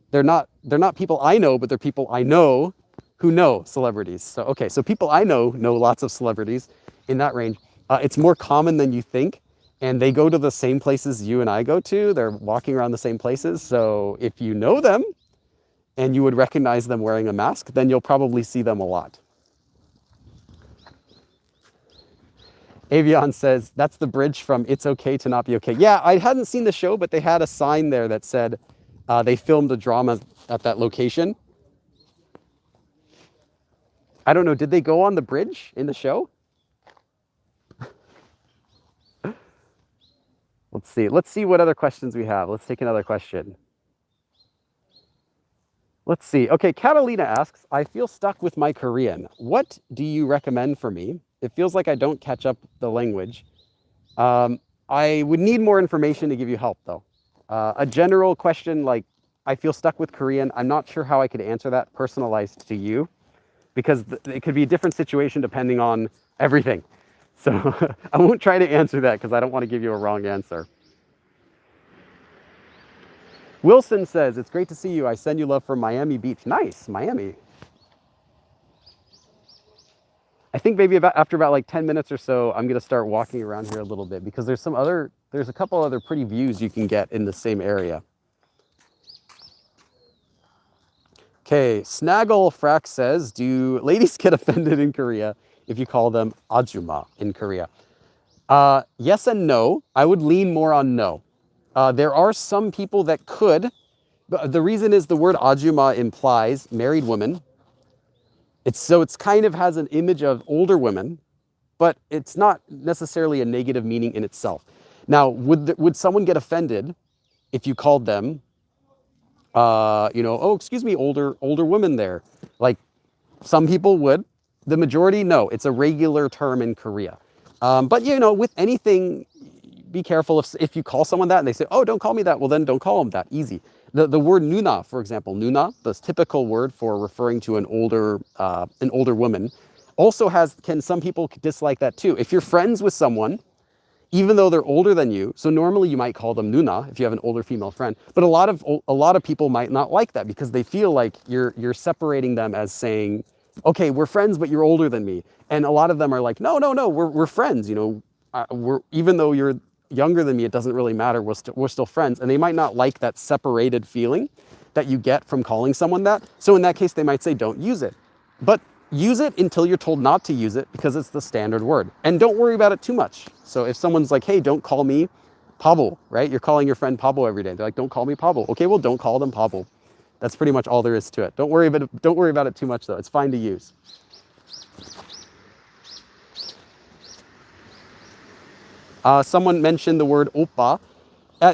Speaker 1: They're not people I know, but they're people I know who know celebrities. So, okay, so people I know lots of celebrities in that range. It's more common than you think, and they go to the same places you and I go to. They're walking around the same places. So if you know them and you would recognize them wearing a mask, then you'll probably see them a lot. Avion says, that's the bridge from It's Okay to Not Be Okay. Yeah, I hadn't seen the show, but they had a sign there that said they filmed a drama at that location. I don't know, did they go on the bridge in the show? Let's see what other questions we have. Let's take another question. Let's see. Okay, Catalina asks, I feel stuck with my Korean. What do you recommend for me? It feels like I don't catch up the language. I would need more information to give you help though. A general question like, I feel stuck with Korean. I'm not sure how I could answer that personalized to you, because it could be a different situation depending on everything. So I won't try to answer that because I don't want to give you a wrong answer. Wilson says, it's great to see you. I send you love from Miami Beach. Nice, Miami. I think maybe after about like 10 minutes or so, I'm going to start walking around here a little bit because there's a couple other pretty views you can get in the same area. Okay, Snaggle Frack says, do ladies get offended in Korea if you call them ajuma in Korea? Yes and no. I would lean more on no. There are some people that could. The reason is the word ajuma implies married women. It's kind of has an image of older women, but it's not necessarily a negative meaning in itself. Now, would someone get offended if you called them, oh, excuse me, older women there? Like some people would. The majority, no. It's a regular term in Korea. But with anything, be careful if you call someone that and they say, oh, don't call me that. Well, then don't call them that. Easy. The word nuna, for example, nuna, the typical word for referring to an older woman, also some people dislike that too. If you're friends with someone, even though they're older than you, so normally you might call them nuna if you have an older female friend, but a lot of people might not like that because they feel like you're separating them as saying, okay, we're friends, but you're older than me. And a lot of them are like, no, we're friends. Even though you're younger than me, it doesn't really matter. We're still friends. And they might not like that separated feeling that you get from calling someone that. So in that case, they might say, don't use it. But use it until you're told not to use it because it's the standard word. And don't worry about it too much. So if someone's like, hey, don't call me Pablo, right? You're calling your friend Pablo every day. They're like, don't call me Pablo. Okay, well, don't call them Pablo. That's pretty much all there is to it. Don't worry about it too much though. It's fine to use. Someone mentioned the word oppa.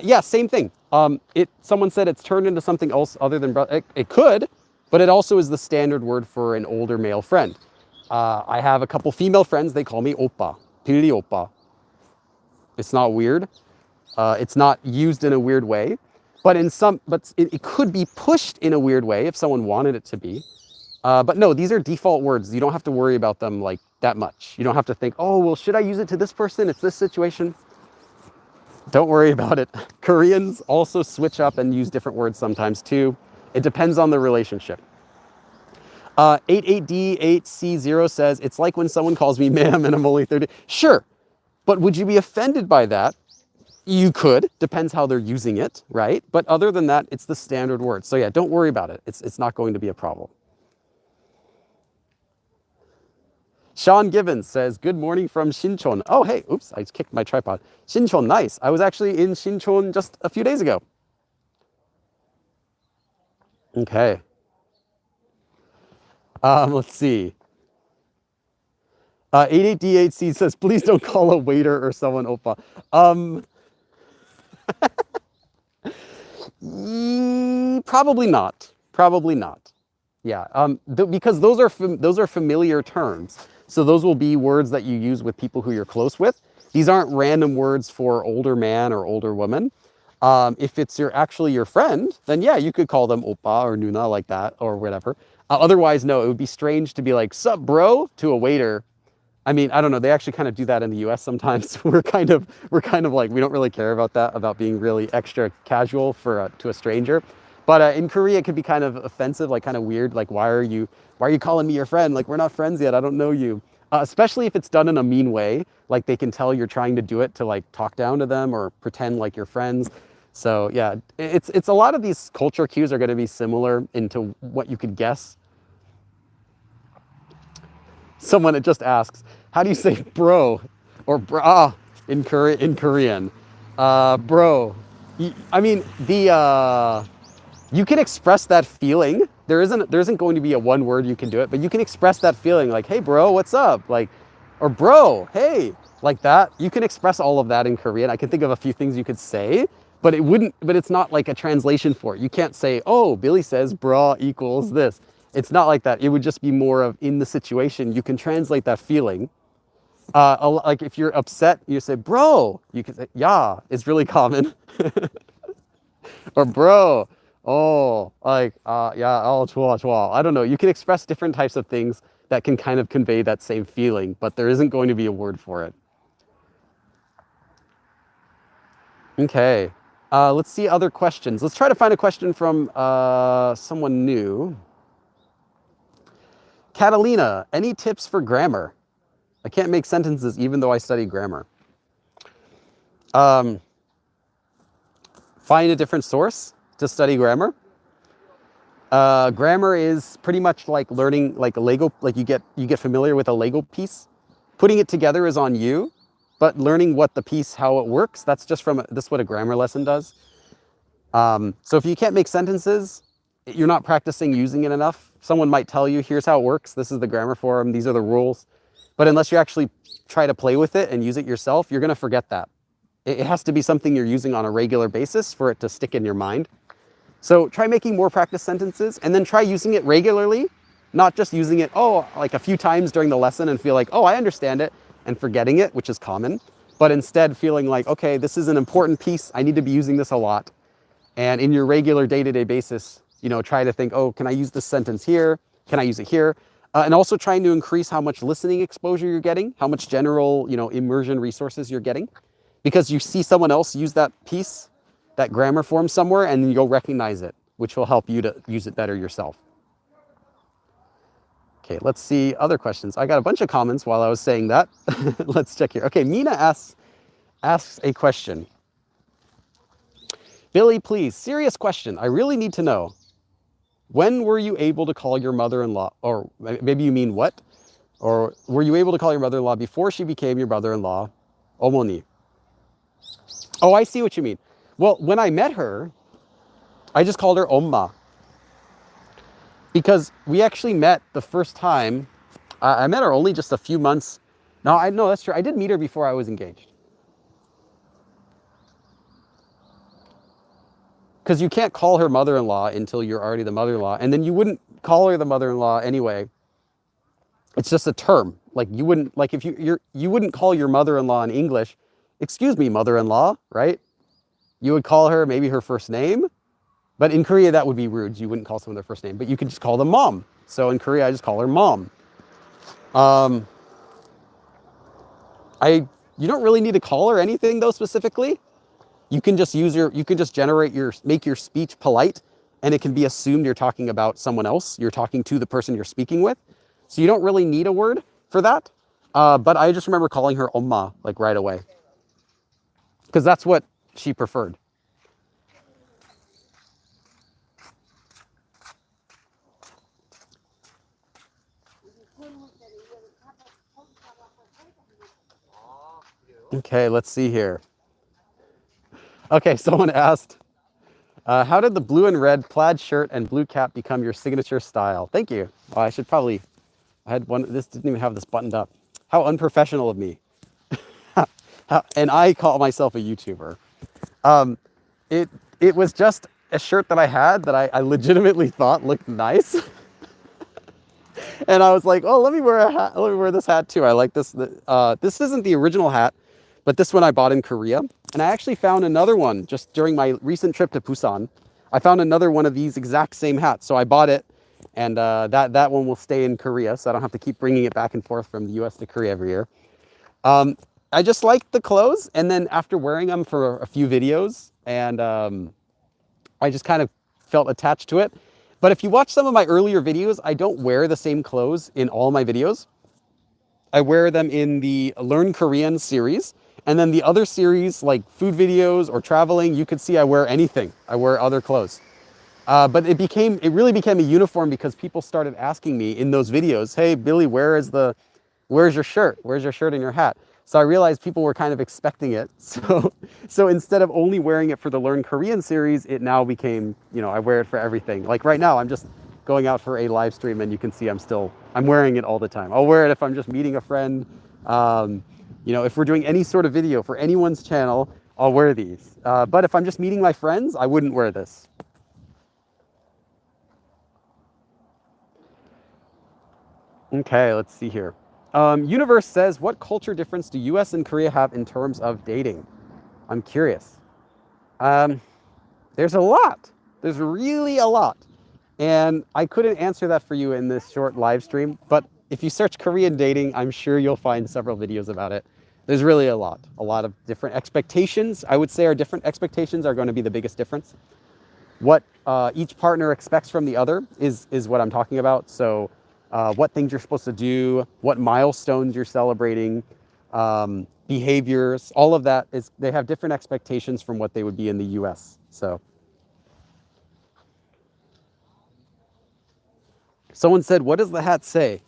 Speaker 1: Yeah, same thing. Someone said it's turned into something else other than brother. It could, but it also is the standard word for an older male friend. I have a couple female friends. They call me oppa, Pili oppa. It's not weird. It's not used in a weird way. But it could be pushed in a weird way if someone wanted it to be. But no, these are default words. You don't have to worry about them like that much. You don't have to think, oh, well, should I use it to this person? It's this situation. Don't worry about it. Koreans also switch up and use different words sometimes too. It depends on the relationship. 88D8C0 says, it's like when someone calls me ma'am and I'm only 30. Sure, but would you be offended by that? You could, depends how they're using it, right? But other than that, it's the standard word. So yeah, don't worry about it. It's not going to be a problem. Sean Gibbons says, good morning from Sinchon. Oh, hey, oops, I kicked my tripod. Sinchon, nice. I was actually in Sinchon just a few days ago. Okay. Let's see. 88D8C says, please don't call a waiter or someone oppa. Probably not. Probably not. Yeah, because those are familiar terms. So those will be words that you use with people who you're close with. These aren't random words for older man or older woman. If it's actually your friend, then yeah, you could call them oppa or nuna like that or whatever. Otherwise, no, it would be strange to be like, sup, bro, to a waiter. I mean, I don't know. They actually kind of do that in the US sometimes. We're kind of like, we don't really care about that, about being really extra casual to a stranger. But in Korea, it could be kind of offensive, like kind of weird. Like, why are you calling me your friend? Like, we're not friends yet. I don't know you. Especially if it's done in a mean way, like they can tell you're trying to do it to like talk down to them or pretend like you're friends. So yeah, it's a lot of these culture cues are going to be similar into what you could guess. Someone just asks, how do you say bro or bra in Korean? Bro. I mean, you can express that feeling. There isn't going to be a one word you can do it, but you can express that feeling like, hey bro, what's up? Like, or bro, hey, like that. You can express all of that in Korean. I can think of a few things you could say, but it's not like a translation for it. You can't say, oh, Billy says bra equals this. It's not like that. It would just be more of in the situation. You can translate that feeling. Like if you're upset, you say, bro. You can say, yeah, it's really common. Or bro, oh, like, yeah, oh, 좋아, 좋아. I don't know. You can express different types of things that can kind of convey that same feeling, but there isn't going to be a word for it. Okay. Let's see other questions. Let's try to find a question from someone new. Catalina, any tips for grammar? I can't make sentences even though I study grammar. Find a different source to study grammar. Grammar is pretty much like learning like a Lego, like you get familiar with a Lego piece. Putting it together is on you, but learning how it works, that's what a grammar lesson does. So if you can't make sentences, you're not practicing using it enough. Someone might tell you, here's how it works. This is the grammar form. These are the rules. But unless you actually try to play with it and use it yourself, you're going to forget that. It has to be something you're using on a regular basis for it to stick in your mind. So try making more practice sentences and then try using it regularly, not just using it, like a few times during the lesson and feel like, oh, I understand it, and forgetting it, which is common. But instead feeling like, okay, this is an important piece. I need to be using this a lot. And in your regular day-to-day basis, try to think, oh, can I use this sentence here? Can I use it here? And also trying to increase how much listening exposure you're getting, how much general, immersion resources you're getting. Because you see someone else use that piece, that grammar form somewhere, and you'll recognize it, which will help you to use it better yourself. Okay, let's see other questions. I got a bunch of comments while I was saying that. Let's check here. Okay, Mina asks a question. Billy, please, serious question. I really need to know. When were you able to call your mother-in-law, or maybe you mean what? Or were you able to call your mother-in-law before she became your mother-in-law, 어머니? Oh, I see what you mean. Well, when I met her, I just called her 엄마. Because we actually met the first time. I met her only just a few months. No, that's true. I did meet her before I was engaged. Because you can't call her mother-in-law until you're already the mother-in-law. And then you wouldn't call her the mother-in-law anyway. It's just a term. Like you wouldn't, like if you wouldn't call your mother-in-law in English, excuse me, mother-in-law, right? You would call her maybe her first name, But in Korea, that would be rude. You wouldn't call someone their first name, but you could just call them mom. So in Korea, I just call her mom. Um, you don't really need to call her anything though specifically. You can just make your speech polite, and it can be assumed you're talking about someone else. You're talking to the person you're speaking with. So you don't really need a word for that. But I just remember calling her Oma like right away, because that's what she preferred. Okay, let's see here. Okay, someone asked, how did the blue and red plaid shirt and blue cap become your signature style? Thank you. Oh, I had one, this didn't even have this buttoned up. How unprofessional of me. And I call myself a YouTuber. Um, it, it was just a shirt that I had that I legitimately thought looked nice. And I was like, oh, let me wear a hat. Let me wear this hat too. I like this. This isn't the original hat, but this one I bought in Korea. And I actually found another one just during my recent trip to Busan. I found another one of these exact same hats. So I bought it, and that one will stay in Korea, so I don't have to keep bringing it back and forth from the US to Korea every year. I just liked the clothes, and then after wearing them for a few videos, and I just kind of felt attached to it. But if you watch some of my earlier videos, I don't wear the same clothes in all my videos. I wear them in the Learn Korean series. And then the other series, like food videos or traveling, you could see I wear anything. I wear other clothes. But it really became a uniform because people started asking me in those videos, hey, Billy, where's your shirt? Where's your shirt and your hat? So I realized people were kind of expecting it. So instead of only wearing it for the Learn Korean series, it now became, I wear it for everything. Like right now, I'm just going out for a live stream, and you can see I'm wearing it all the time. I'll wear it if I'm just meeting a friend. If we're doing any sort of video for anyone's channel, I'll wear these. But if I'm just meeting my friends, I wouldn't wear this. Okay, let's see here. Universe says, what culture difference do US and Korea have in terms of dating? I'm curious. There's a lot. There's really a lot. And I couldn't answer that for you in this short live stream, but if you search Korean dating, I'm sure you'll find several videos about it. There's really a lot of different expectations. I would say our different expectations are going to be the biggest difference. What each partner expects from the other is what I'm talking about. So what things you're supposed to do, what milestones you're celebrating, behaviors, all of that they have different expectations from what they would be in the US. So someone said, what does the hat say?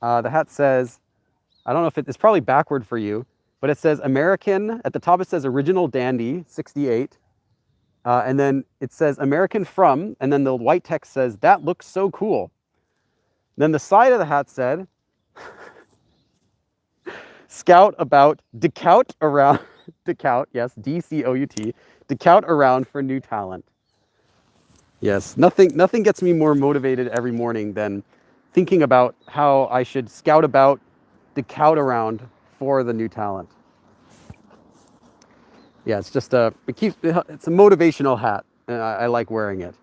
Speaker 1: The hat says, I don't know if it's probably backward for you, but it says American, at the top it says Original Dandy, 68. And then it says American from, and then the white text says, that looks so cool. Then the side of the hat said, Scout about, decout around, decout, yes, D-C-O-U-T, decout around for new talent. Yes, nothing gets me more motivated every morning than thinking about how I should scout about, decout around for the new talent. Yeah, it's just it's a motivational hat, and I like wearing it.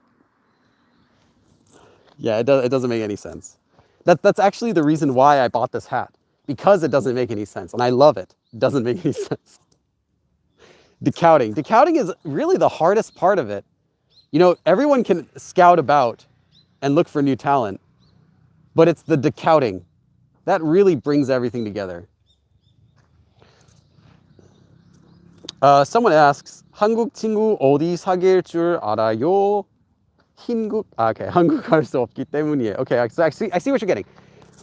Speaker 1: Yeah, it doesn't make any sense. That's actually the reason why I bought this hat, because it doesn't make any sense, and I love it. It doesn't make any sense. Decouting is really the hardest part of it. Everyone can scout about and look for new talent, but it's the decouting that really brings everything together. Someone asks, 한국 친구 어디 사귈 줄 알아요? Okay, 한국 갈 수 없기 때문이에요. Okay, so I see what you're getting.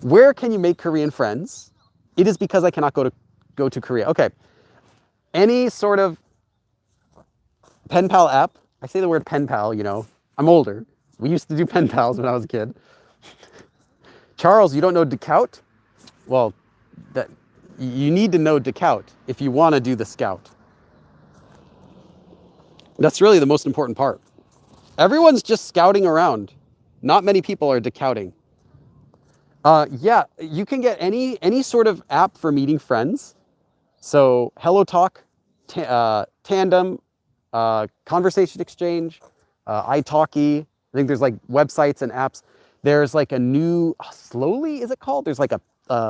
Speaker 1: Where can you make Korean friends? It is because I cannot go to Korea. Okay, any sort of pen pal app. I say the word pen pal, I'm older. We used to do pen pals when I was a kid. Charles, you don't know decout? Well, you need to know decout if you want to do the scout. That's really the most important part. Everyone's just scouting around. Not many people are decouting. Yeah, you can get any sort of app for meeting friends. So HelloTalk, Tandem, Conversation Exchange, italki. I think there's like websites and apps. There's like a new Slowly, is it called? There's like a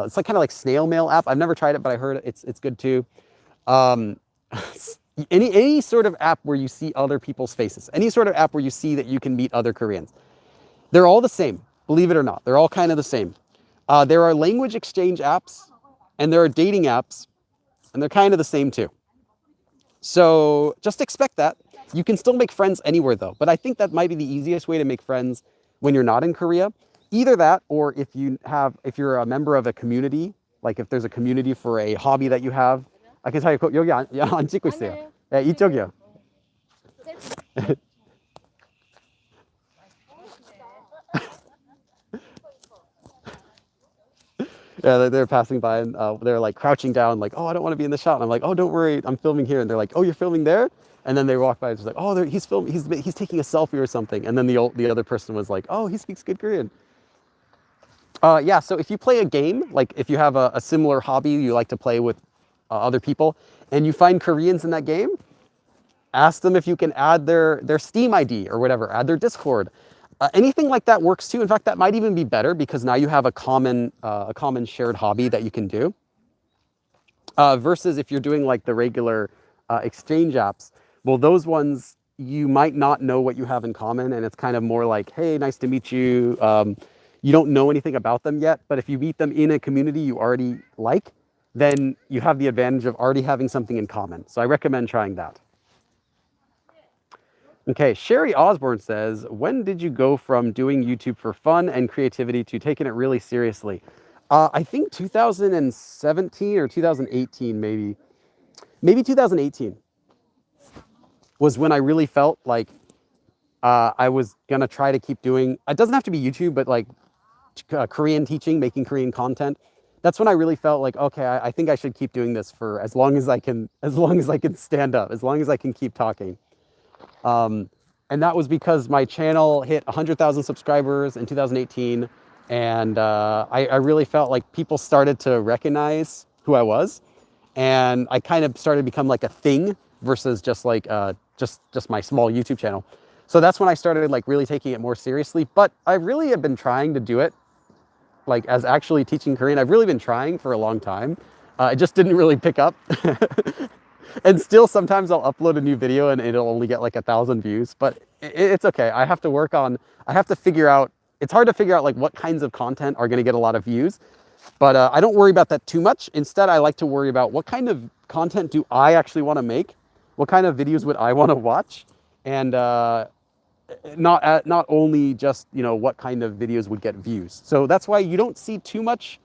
Speaker 1: it's like kind of like snail mail app. I've never tried it, but I heard it's good too. Um, any sort of app where you see other people's faces, any sort of app where you see that you can meet other Koreans. They're all the same, believe it or not. They're all kind of the same. There are language exchange apps and there are dating apps, and they're kind of the same too. So just expect that. You can still make friends anywhere though, but I think that might be the easiest way to make friends when you're not in Korea. Either that, or if you're a member of a community, like if there's a community for a hobby that you have. I can tell you, 여기 안 찍고 있어요. 네, 이쪽이요. Yeah, they're passing by and they're like crouching down, like, oh, I don't want to be in the shot. And I'm like, oh, don't worry, I'm filming here. And they're like, oh, you're filming there? And then they walk by and just like, oh, he's filming, he's taking a selfie or something. And then the other person was like, oh, he speaks good Korean. Yeah, so if you play a game, like if you have a similar hobby you like to play with other people, and you find Koreans in that game, ask them if you can add their Steam ID or whatever, add their Discord. Anything like that works too. In fact, that might even be better because now you have a common shared hobby that you can do. Versus if you're doing like the regular exchange apps, well, those ones you might not know what you have in common, and it's kind of more like, hey, nice to meet you. You don't know anything about them yet, but if you meet them in a community you already like, then you have the advantage of already having something in common. So I recommend trying that. Okay, Sherry Osborne says, when did you go from doing YouTube for fun and creativity to taking it really seriously? I think 2017 or 2018, maybe 2018 was when I really felt like I was gonna try to keep doing, it doesn't have to be YouTube, but like Korean teaching, making Korean content. That's when I really felt like, okay, I think I should keep doing this for as long as I can stand up, as long as I can keep talking. And that was because my channel hit 100,000 subscribers in 2018. And I really felt like people started to recognize who I was. And I kind of started to become like a thing versus just like just my small YouTube channel. So that's when I started like really taking it more seriously. But I really have been trying to do it like as actually teaching Korean. I've really been trying for a long time. It just didn't really pick up. And still sometimes I'll upload a new video and it'll only get like 1,000 views, but it's okay. I have to figure out, it's hard to figure out like what kinds of content are going to get a lot of views, but I don't worry about that too much. Instead, I like to worry about what kind of content do I actually want to make? What kind of videos would I want to watch? And not only just, you know, what kind of videos would get views. So that's why you don't see too much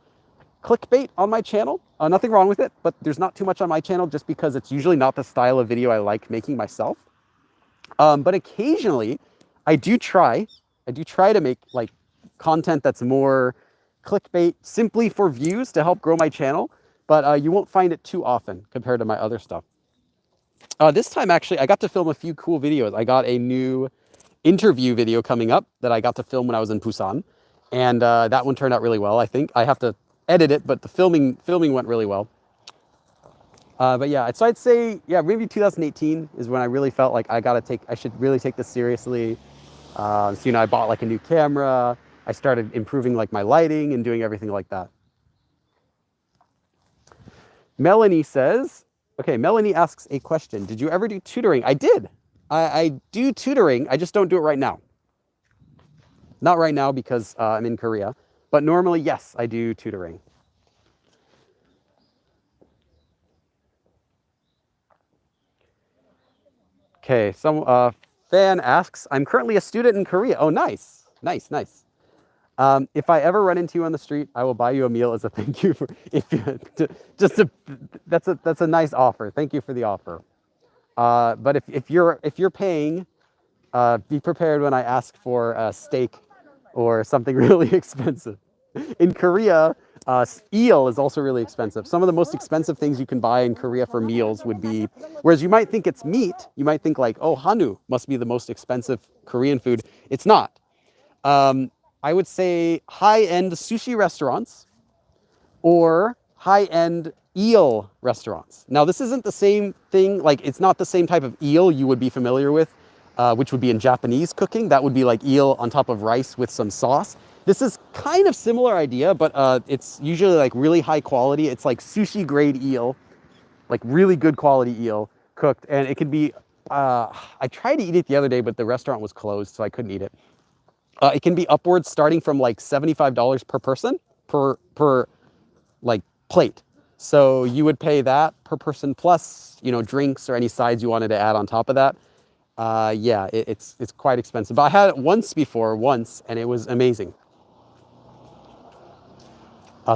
Speaker 1: clickbait on my channel. Nothing wrong with it, but there's not too much on my channel just because it's usually not the style of video I like making myself. But occasionally I do try to make like content that's more clickbait simply for views to help grow my channel, but you won't find it too often compared to my other stuff. This time actually I got to film a few cool videos. I got a new interview video coming up that I got to film when I was in Busan, and that one turned out really well. I think I have to edit it, but the filming went really well. But yeah, so I'd say, yeah, maybe 2018 is when I really felt like I should really take this seriously. So, you know, I bought like a new camera. I started improving like my lighting and doing everything like that. Melanie says, okay, Melanie asks a question. Did you ever do tutoring? I did. I do tutoring. I just don't do it right now. Not right now because I'm in Korea. But normally, yes, I do tutoring. Okay, some fan asks, I'm currently a student in Korea. Oh, nice, nice, nice. If I ever run into you on the street, I will buy you a meal as a thank you for, that's a nice offer. Thank you for the offer. But if you're paying, be prepared when I ask for a steak or something really expensive. In Korea, eel is also really expensive. Some of the most expensive things you can buy in Korea for meals would be, whereas you might think it's meat, you might think like, oh, hanu must be the most expensive Korean food. It's not. I would say high-end sushi restaurants or high-end eel restaurants. Now, this isn't the same thing, like it's not the same type of eel you would be familiar with which would be in Japanese cooking. That would be like eel on top of rice with some sauce. This is kind of similar idea, but it's usually like really high quality. It's like sushi grade eel, like really good quality eel cooked. And it could be, I tried to eat it the other day, but the restaurant was closed, so I couldn't eat it. It can be upwards starting from like $75 per person per like plate. So you would pay that per person plus, you know, drinks or any sides you wanted to add on top of that. Yeah, it's quite expensive. But I had it once, and it was amazing.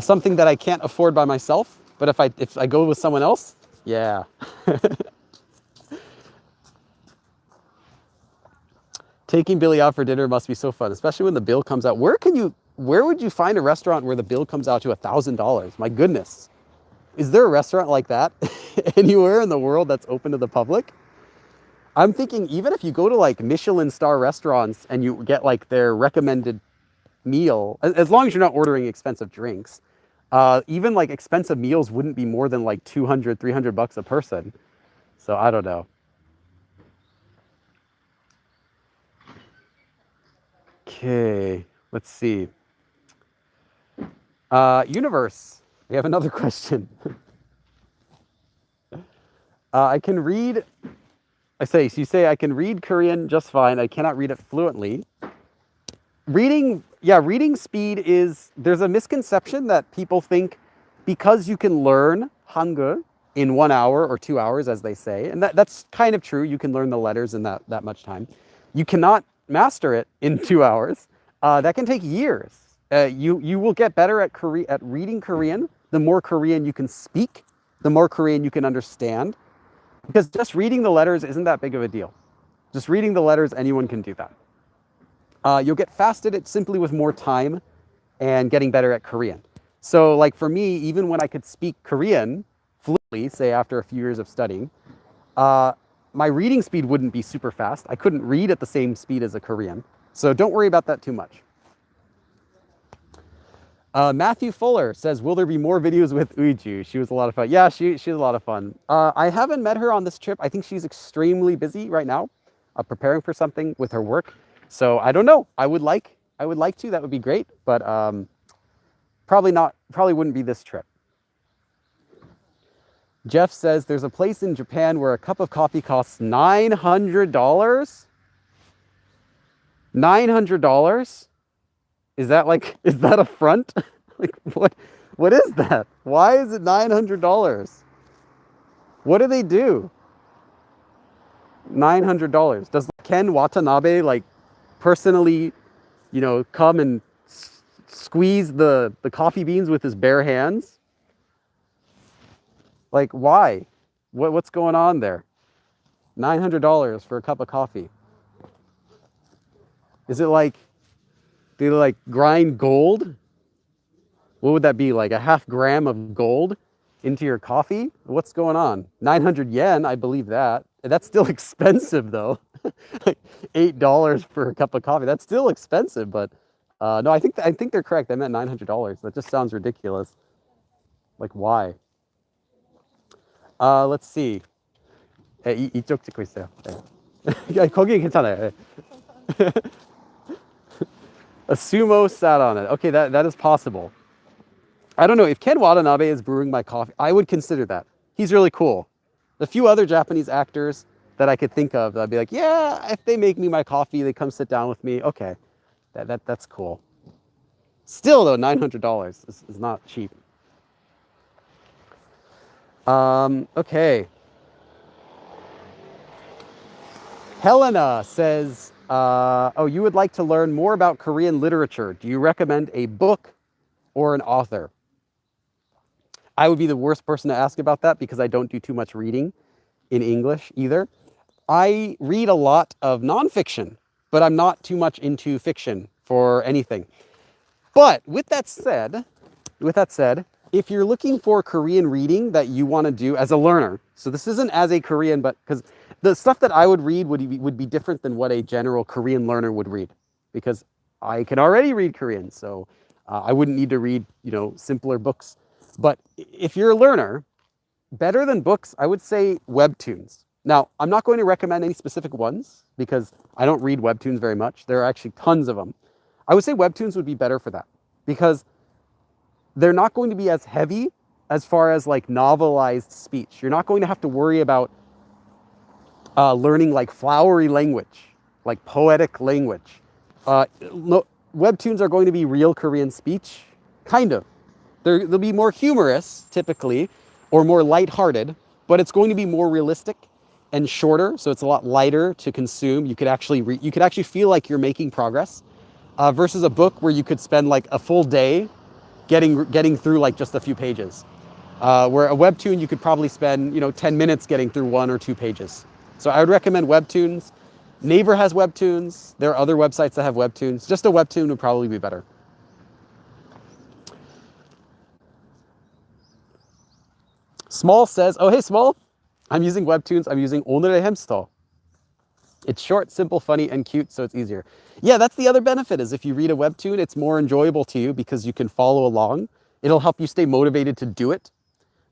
Speaker 1: Something that I can't afford by myself, but if I go with someone else, yeah. Taking Billy out for dinner must be so fun, especially when the bill comes out. Where would you find a restaurant where the bill comes out to $1,000? My goodness. Is there a restaurant like that anywhere in the world that's open to the public? I'm thinking even if you go to like Michelin star restaurants and you get like their recommended meal, as long as you're not ordering expensive drinks, even like expensive meals wouldn't be more than like 200, 300 bucks a person. So I don't know. Okay, let's see. Universe, we have another question. I can read, you say I can read Korean just fine. I cannot read it fluently. Reading speed is, there's a misconception that people think because you can learn Hangul in 1 hour or 2 hours, as they say, and that's kind of true. You can learn the letters in that much time. You cannot master it in 2 hours. That can take years. You will get better at reading Korean. The more Korean you can speak, the more Korean you can understand. Because just reading the letters isn't that big of a deal. Just reading the letters, anyone can do that. You'll get fast at it simply with more time and getting better at Korean. So like for me, even when I could speak Korean fluently, say after a few years of studying, my reading speed wouldn't be super fast. I couldn't read at the same speed as a Korean. So don't worry about that too much. Matthew Fuller says, will there be more videos with Uju? She was a lot of fun. Yeah, she's a lot of fun. I haven't met her on this trip. I think she's extremely busy right now, preparing for something with her work. So I don't know. I would like to. That would be great. But probably not. Probably wouldn't be this trip. Jeff says, there's a place in Japan where a cup of coffee costs $900. $900? Is that a front? Like what is that? Why is it $900? What do they do? $900. Does Ken Watanabe like personally, you know, come and squeeze the coffee beans with his bare hands? Like why? What's going on there? $900 for a cup of coffee. Is it like, do they like grind gold? What would that be, like a half gram of gold into your coffee? What's going on? 900 yen, I believe that. That's still expensive though. Like $8 for a cup of coffee. That's still expensive, but no, I think they're correct. I meant $900. That just sounds ridiculous. Like why? Let's see. 이쪽 찍고 있어요. 거기 괜찮아요. A sumo sat on it. Okay, that is possible. I don't know. If Ken Watanabe is brewing my coffee, I would consider that. He's really cool. The few other Japanese actors that I could think of, I'd be like, yeah, if they make me my coffee, they come sit down with me. Okay, that's cool. Still though, $900 is not cheap. Okay. Helena says, oh, you would like to learn more about Korean literature. Do you recommend a book or an author? I would be the worst person to ask about that because I don't do too much reading in English either. I read a lot of nonfiction, but I'm not too much into fiction for anything. But with that said, if you're looking for Korean reading that you want to do as a learner, so this isn't as a Korean, but because the stuff that I would read would be different than what a general Korean learner would read, because I can already read Korean, so I wouldn't need to read, you know, simpler books. But if you're a learner, better than books, I would say webtoons. Now, I'm not going to recommend any specific ones because I don't read webtoons very much. There are actually tons of them. I would say webtoons would be better for that because they're not going to be as heavy as far as like novelized speech. You're not going to have to worry about learning like flowery language, like poetic language. Webtoons are going to be real Korean speech, kind of. They'll be more humorous, typically, or more lighthearted, but it's going to be more realistic and shorter, so it's a lot lighter to consume. You could actually feel like you're making progress, versus a book where you could spend like a full day getting through like just a few pages. Where a webtoon you could probably spend 10 minutes getting through 1 or 2 pages. So I would recommend webtoons. Naver has webtoons. There are other websites that have webtoons. Just a webtoon would probably be better. Small says, oh, hey, Small. I'm using webtoons. I'm using 오늘의 햄스터. It's short, simple, funny, and cute, so it's easier. Yeah, that's the other benefit is if you read a webtoon, it's more enjoyable to you because you can follow along. It'll help you stay motivated to do it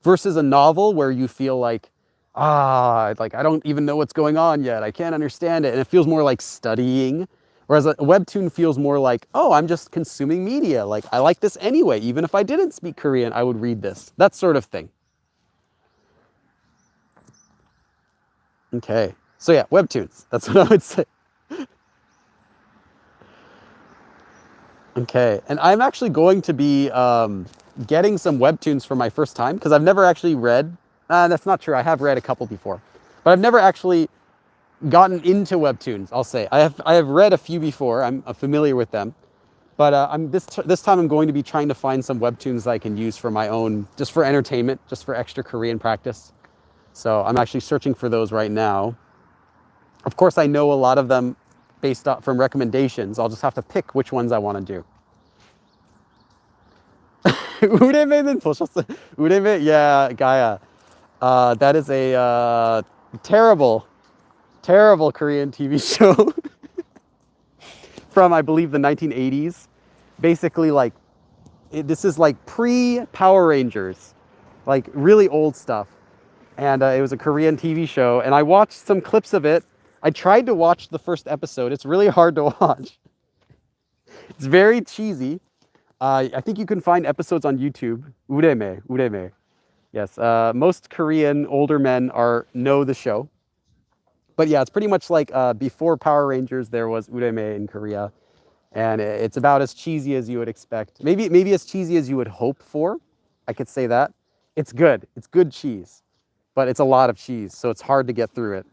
Speaker 1: versus a novel where you feel like, like I don't even know what's going on yet. I can't understand it. And it feels more like studying. Whereas a webtoon feels more like, oh, I'm just consuming media. Like I like this anyway. Even if I didn't speak Korean, I would read this. That sort of thing. Okay. So yeah, webtoons. That's what I would say. Okay. And I'm actually going to be getting some webtoons for my first time because I've never actually read. That's not true. I have read a couple before, but I've never actually gotten into webtoons. I'll say I have read a few before. I'm familiar with them, but this time I'm going to be trying to find some webtoons that I can use for my own, just for entertainment, just for extra Korean practice. So I'm actually searching for those right now. Of course, I know a lot of them based on from recommendations. I'll just have to pick which ones I want to do. 우레메는 보셨어요? 우레메, yeah, Gaia. That is a terrible Korean TV show from, I believe, the 1980s. Basically, like, this is like pre-Power Rangers, like really old stuff. And it was a Korean TV show, and I watched some clips of it. I tried to watch the first episode. It's really hard to watch. It's very cheesy. I think you can find episodes on YouTube. Ureme. Yes, most Korean older men know the show. But yeah, it's pretty much like before Power Rangers, there was Ureme in Korea. And it's about as cheesy as you would expect. Maybe as cheesy as you would hope for. I could say that. It's good. It's good cheese. But it's a lot of cheese, so it's hard to get through it.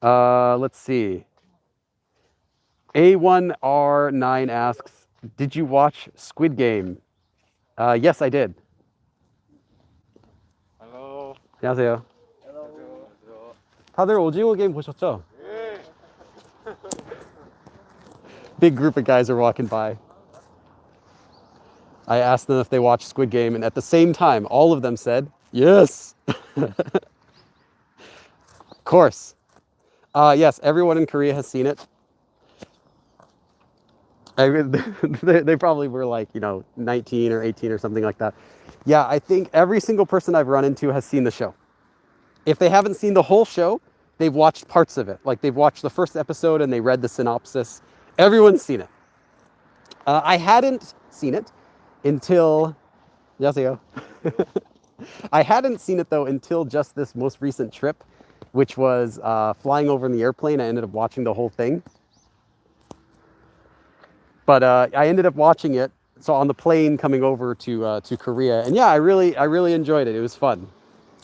Speaker 1: Let's see. A1R9 asks, did you watch Squid Game? Yes, I did.
Speaker 2: Hello.
Speaker 1: 안녕하세요.
Speaker 2: Hello.
Speaker 1: 다들 오징어 게임 보셨죠? Big group of guys are walking by. I asked them if they watched Squid Game, and at the same time, all of them said, yes. Of course. Yes, everyone in Korea has seen it. I mean, they probably were like, 19 or 18 or something like that. Yeah, I think every single person I've run into has seen the show. If they haven't seen the whole show, they've watched parts of it. Like they've watched the first episode and they read the synopsis. Everyone's seen it. I hadn't seen it until, 안녕하세요. I hadn't seen it though until just this most recent trip, which was flying over in the airplane. I ended up watching the whole thing. But I ended up watching it. So on the plane coming over to Korea, and yeah, I really enjoyed it. It was fun.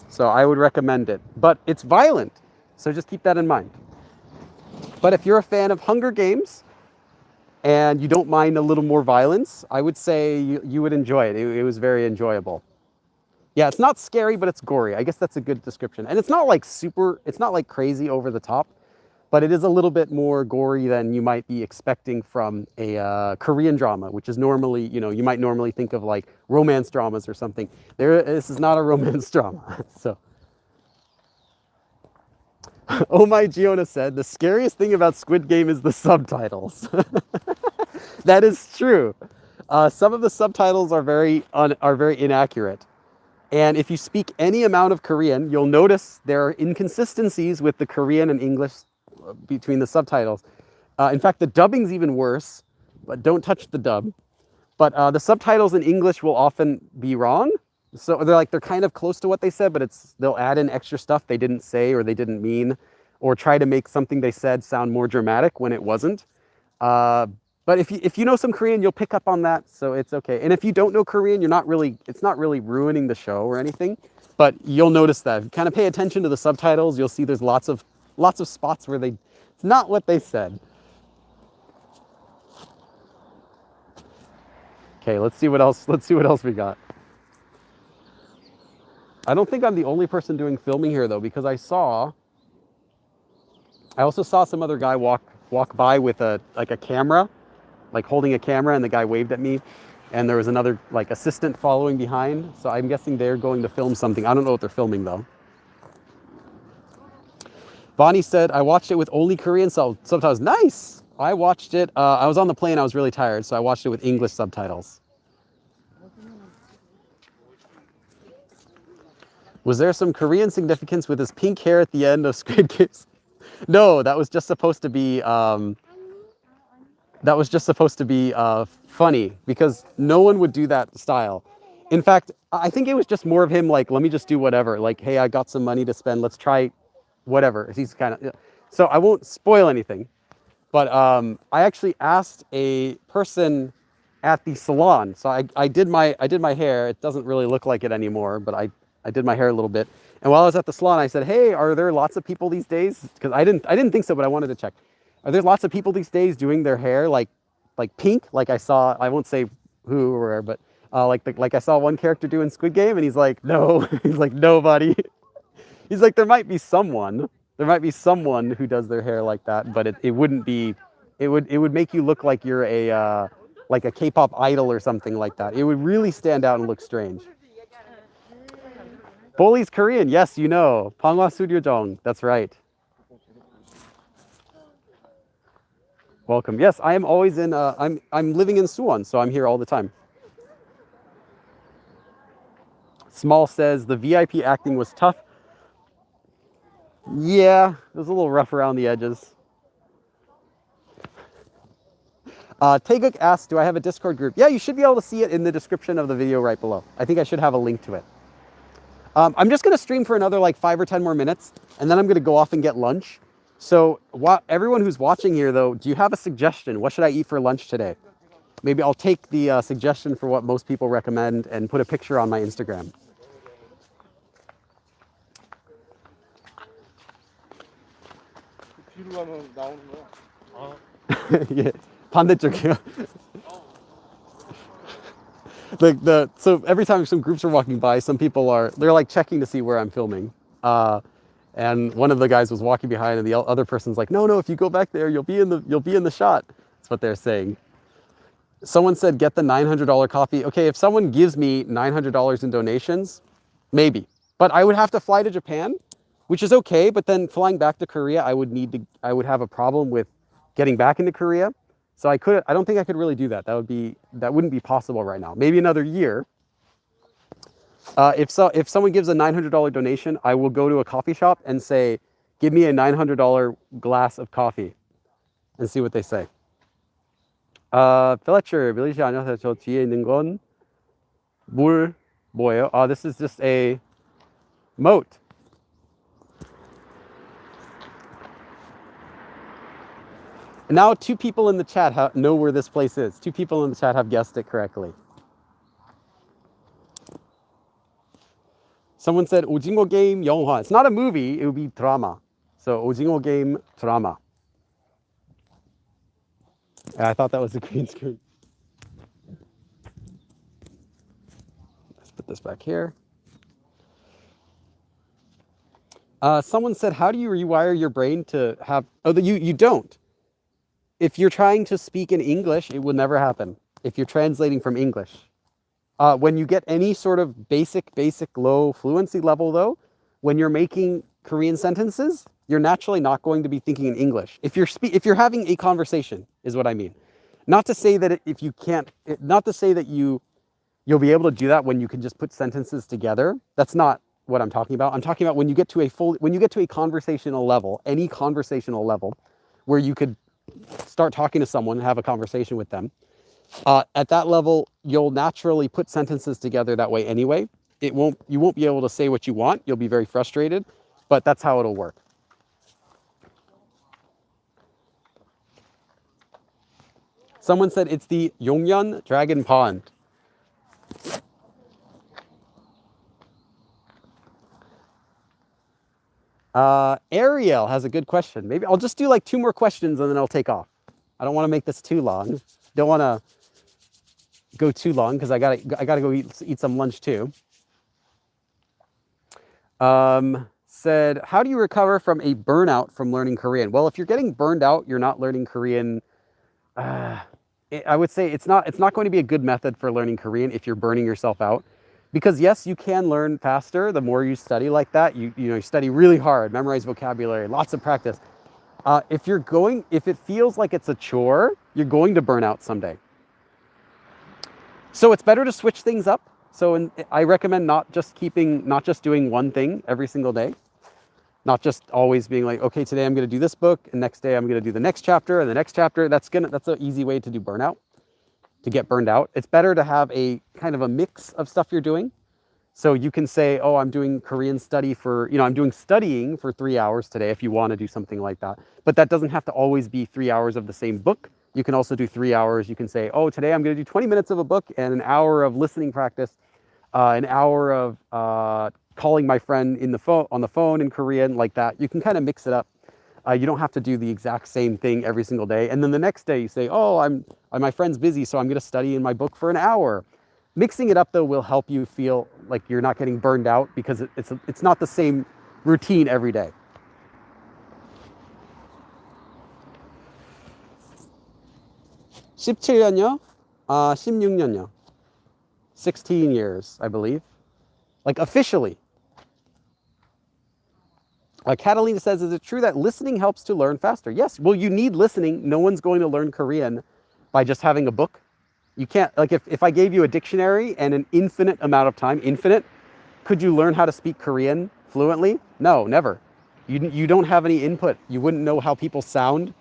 Speaker 1: So I would recommend it. But it's violent, so just keep that in mind. But if you're a fan of Hunger Games and you don't mind a little more violence, I would say you would enjoy it. It was very enjoyable. Yeah, it's not scary, but it's gory. I guess that's a good description. And it's not like it's not like crazy over the top, but it is a little bit more gory than you might be expecting from a Korean drama, which is normally, you might normally think of like romance dramas or something. This is not a romance drama. So, oh my, Giona said, the scariest thing about Squid Game is the subtitles. That is true. Some of the subtitles are very inaccurate. And if you speak any amount of Korean, you'll notice there are inconsistencies with the Korean and English between the subtitles. In fact, the dubbing's even worse, but don't touch the dub. But the subtitles in English will often be wrong. So they're kind of close to what they said, but they'll add in extra stuff they didn't say or they didn't mean, or try to make something they said sound more dramatic when it wasn't. But if you know some Korean, you'll pick up on that, so it's okay. And if you don't know Korean, it's not really ruining the show or anything, but you'll notice that. If you kind of pay attention to the subtitles, you'll see there's lots of spots where it's not what they said. Okay, let's see what else we got. I don't think I'm the only person doing filming here though, because I also saw some other guy walk by with a camera, like holding a camera, and the guy waved at me, and there was another assistant following behind. So I'm guessing they're going to film something. I don't know what they're filming though. Bonnie said, I watched it with only Korean subtitles. Nice! I watched it, I was on the plane, I was really tired, so I watched it with English subtitles. Was there some Korean significance with his pink hair at the end of Squid Games? No, that was just supposed to be funny, because no one would do that style. In fact, I think it was just more of him let me just do whatever. Hey, I got some money to spend. Let's try whatever. He's kind of, so I won't spoil anything, but I actually asked a person at the salon. So I did my hair. It doesn't really look like it anymore, but I did my hair a little bit. And while I was at the salon, I said, hey, are there lots of people these days? Because I didn't think so, but I wanted to check. Are there lots of people these days doing their hair like pink? I saw, I won't say who or where, but I saw one character doing Squid Game, and he's like, no. He's like, nobody. He's like, there might be someone who does their hair like that, but it wouldn't be, it would make you look like you're a K-pop idol or something like that. It would really stand out and look strange. Bolly's Korean, yes, you know. Panghwa Suryojong, that's right. Welcome. Yes, I am always in. I'm living in Suwon, so I'm here all the time. Small says the VIP acting was tough. Yeah, it was a little rough around the edges. Taeguk asked, do I have a Discord group? Yeah, you should be able to see it in the description of the video right below. I think I should have a link to it. I'm just going to stream for another 5 or 10 more minutes, and then I'm going to go off and get lunch. So everyone who's watching here, though, do you have a suggestion? What should I eat for lunch today? Maybe I'll take the suggestion for what most people recommend and put a picture on my Instagram. Yeah, 반대쪽이요. So every time some groups are walking by, some people they're checking to see where I'm filming. And one of the guys was walking behind, and the other person's like, no, if you go back there, you'll be in the shot. That's what they're saying. Someone said, get the $900 coffee. Okay, if someone gives me $900 in donations, maybe. But I would have to fly to Japan, which is okay. But then flying back to Korea, I would have a problem with getting back into Korea. So I don't think I could really do that. That wouldn't be possible right now. Maybe another year. If someone gives a $900 donation, I will go to a coffee shop and say, give me a $900 glass of coffee, and see what they say. Fletcher, 빌리 씨 안녕하세요. 저 뒤에 있는 건 뭐예요? This is just a moat. Now 2 people in the chat know where this place is. 2 people in the chat have guessed it correctly. Someone said 오징어 게임 영화. It's not a movie, it would be drama. So 오징어 게임 drama. I thought that was a green screen. Let's put this back here. Someone said, how do you rewire your brain to have... Oh, you don't. If you're trying to speak in English, it will never happen. If you're translating from English. When you get any sort of basic low fluency level, though, when you're making Korean sentences, you're naturally not going to be thinking in English. If you're having a conversation, is what I mean. Not to say that You'll be able to do that when you can just put sentences together. That's not what I'm talking about. I'm talking about when you get to a conversational level, any conversational level, where you could start talking to someone and have a conversation with them. At that level, you'll naturally put sentences together that way anyway. You won't be able to say what you want. You'll be very frustrated, but that's how it'll work. Someone said it's the Yongyeon Dragon Pond. Ariel has a good question. Maybe I'll just do like 2 more questions and then I'll take off. I don't want to make this too long. Don't want to go too long because I gotta go eat some lunch too. Said, how do you recover from a burnout from learning Korean? Well, if you're getting burned out, you're not learning Korean. I would say it's not going to be a good method for learning Korean if you're burning yourself out. Because yes, you can learn faster the more you study like that. You study really hard, memorize vocabulary, lots of practice. If it feels like it's a chore, you're going to burn out someday. So it's better to switch things up. So I recommend not just doing one thing every single day. Not just always being like, okay, today I'm going to do this book, and next day I'm going to do the next chapter and the next chapter. That's an easy way to do burnout, to get burned out. It's better to have a kind of a mix of stuff you're doing. So you can say, oh, I'm doing Korean study I'm doing studying for 3 hours today if you want to do something like that. But that doesn't have to always be 3 hours of the same book. You can also do 3 hours. You can say, oh, today I'm going to do 20 minutes of a book and an hour of listening practice, an hour of calling my friend on the phone in Korean, like that. You can kind of mix it up. You don't have to do the exact same thing every single day. And then the next day you say, oh, my friend's busy, so I'm going to study in my book for an hour. Mixing it up, though, will help you feel like you're not getting burned out because it's not the same routine every day. (17년요? 16년요. 16 years, I believe. Like officially. Catalina says, is it true that listening helps to learn faster? Yes. Well, you need listening. No one's going to learn Korean by just having a book. You can't, like if I gave you a dictionary and an infinite amount of time, could you learn how to speak Korean fluently? No, never. You don't have any input. You wouldn't know how people sound.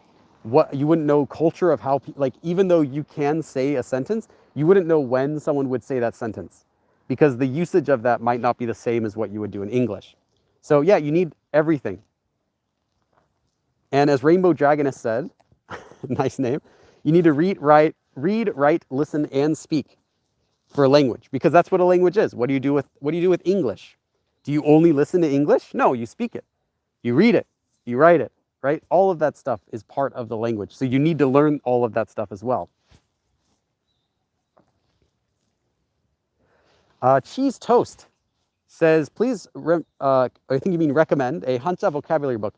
Speaker 1: You wouldn't know culture of how, even though you can say a sentence, you wouldn't know when someone would say that sentence because the usage of that might not be the same as what you would do in English. So yeah, you need everything. And as Rainbow Dragoness said, nice name, you need to read, write, listen, and speak for a language, because that's what a language is. What do you do with English? Do you only listen to English? No, you speak it. You read it. You write it, right? All of that stuff is part of the language. So you need to learn all of that stuff as well. Cheese Toast says, please, I think you mean recommend a Hanja vocabulary book.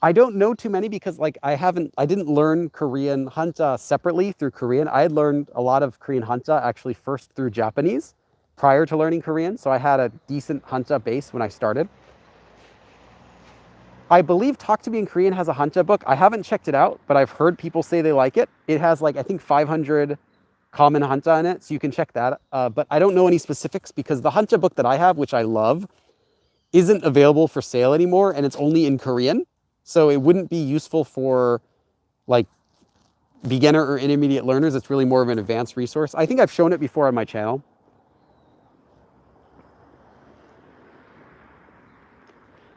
Speaker 1: I don't know too many because I didn't learn Korean Hanja separately through Korean. I had learned a lot of Korean Hanja actually first through Japanese prior to learning Korean. So I had a decent Hanja base when I started. I believe Talk to Me in Korean has a Hanja book. I haven't checked it out, but I've heard people say they like it. It has I think 500 common Hanja in it, so you can check that. But I don't know any specifics because the Hanja book that I have, which I love, isn't available for sale anymore, and it's only in Korean. So it wouldn't be useful for beginner or intermediate learners. It's really more of an advanced resource. I think I've shown it before on my channel.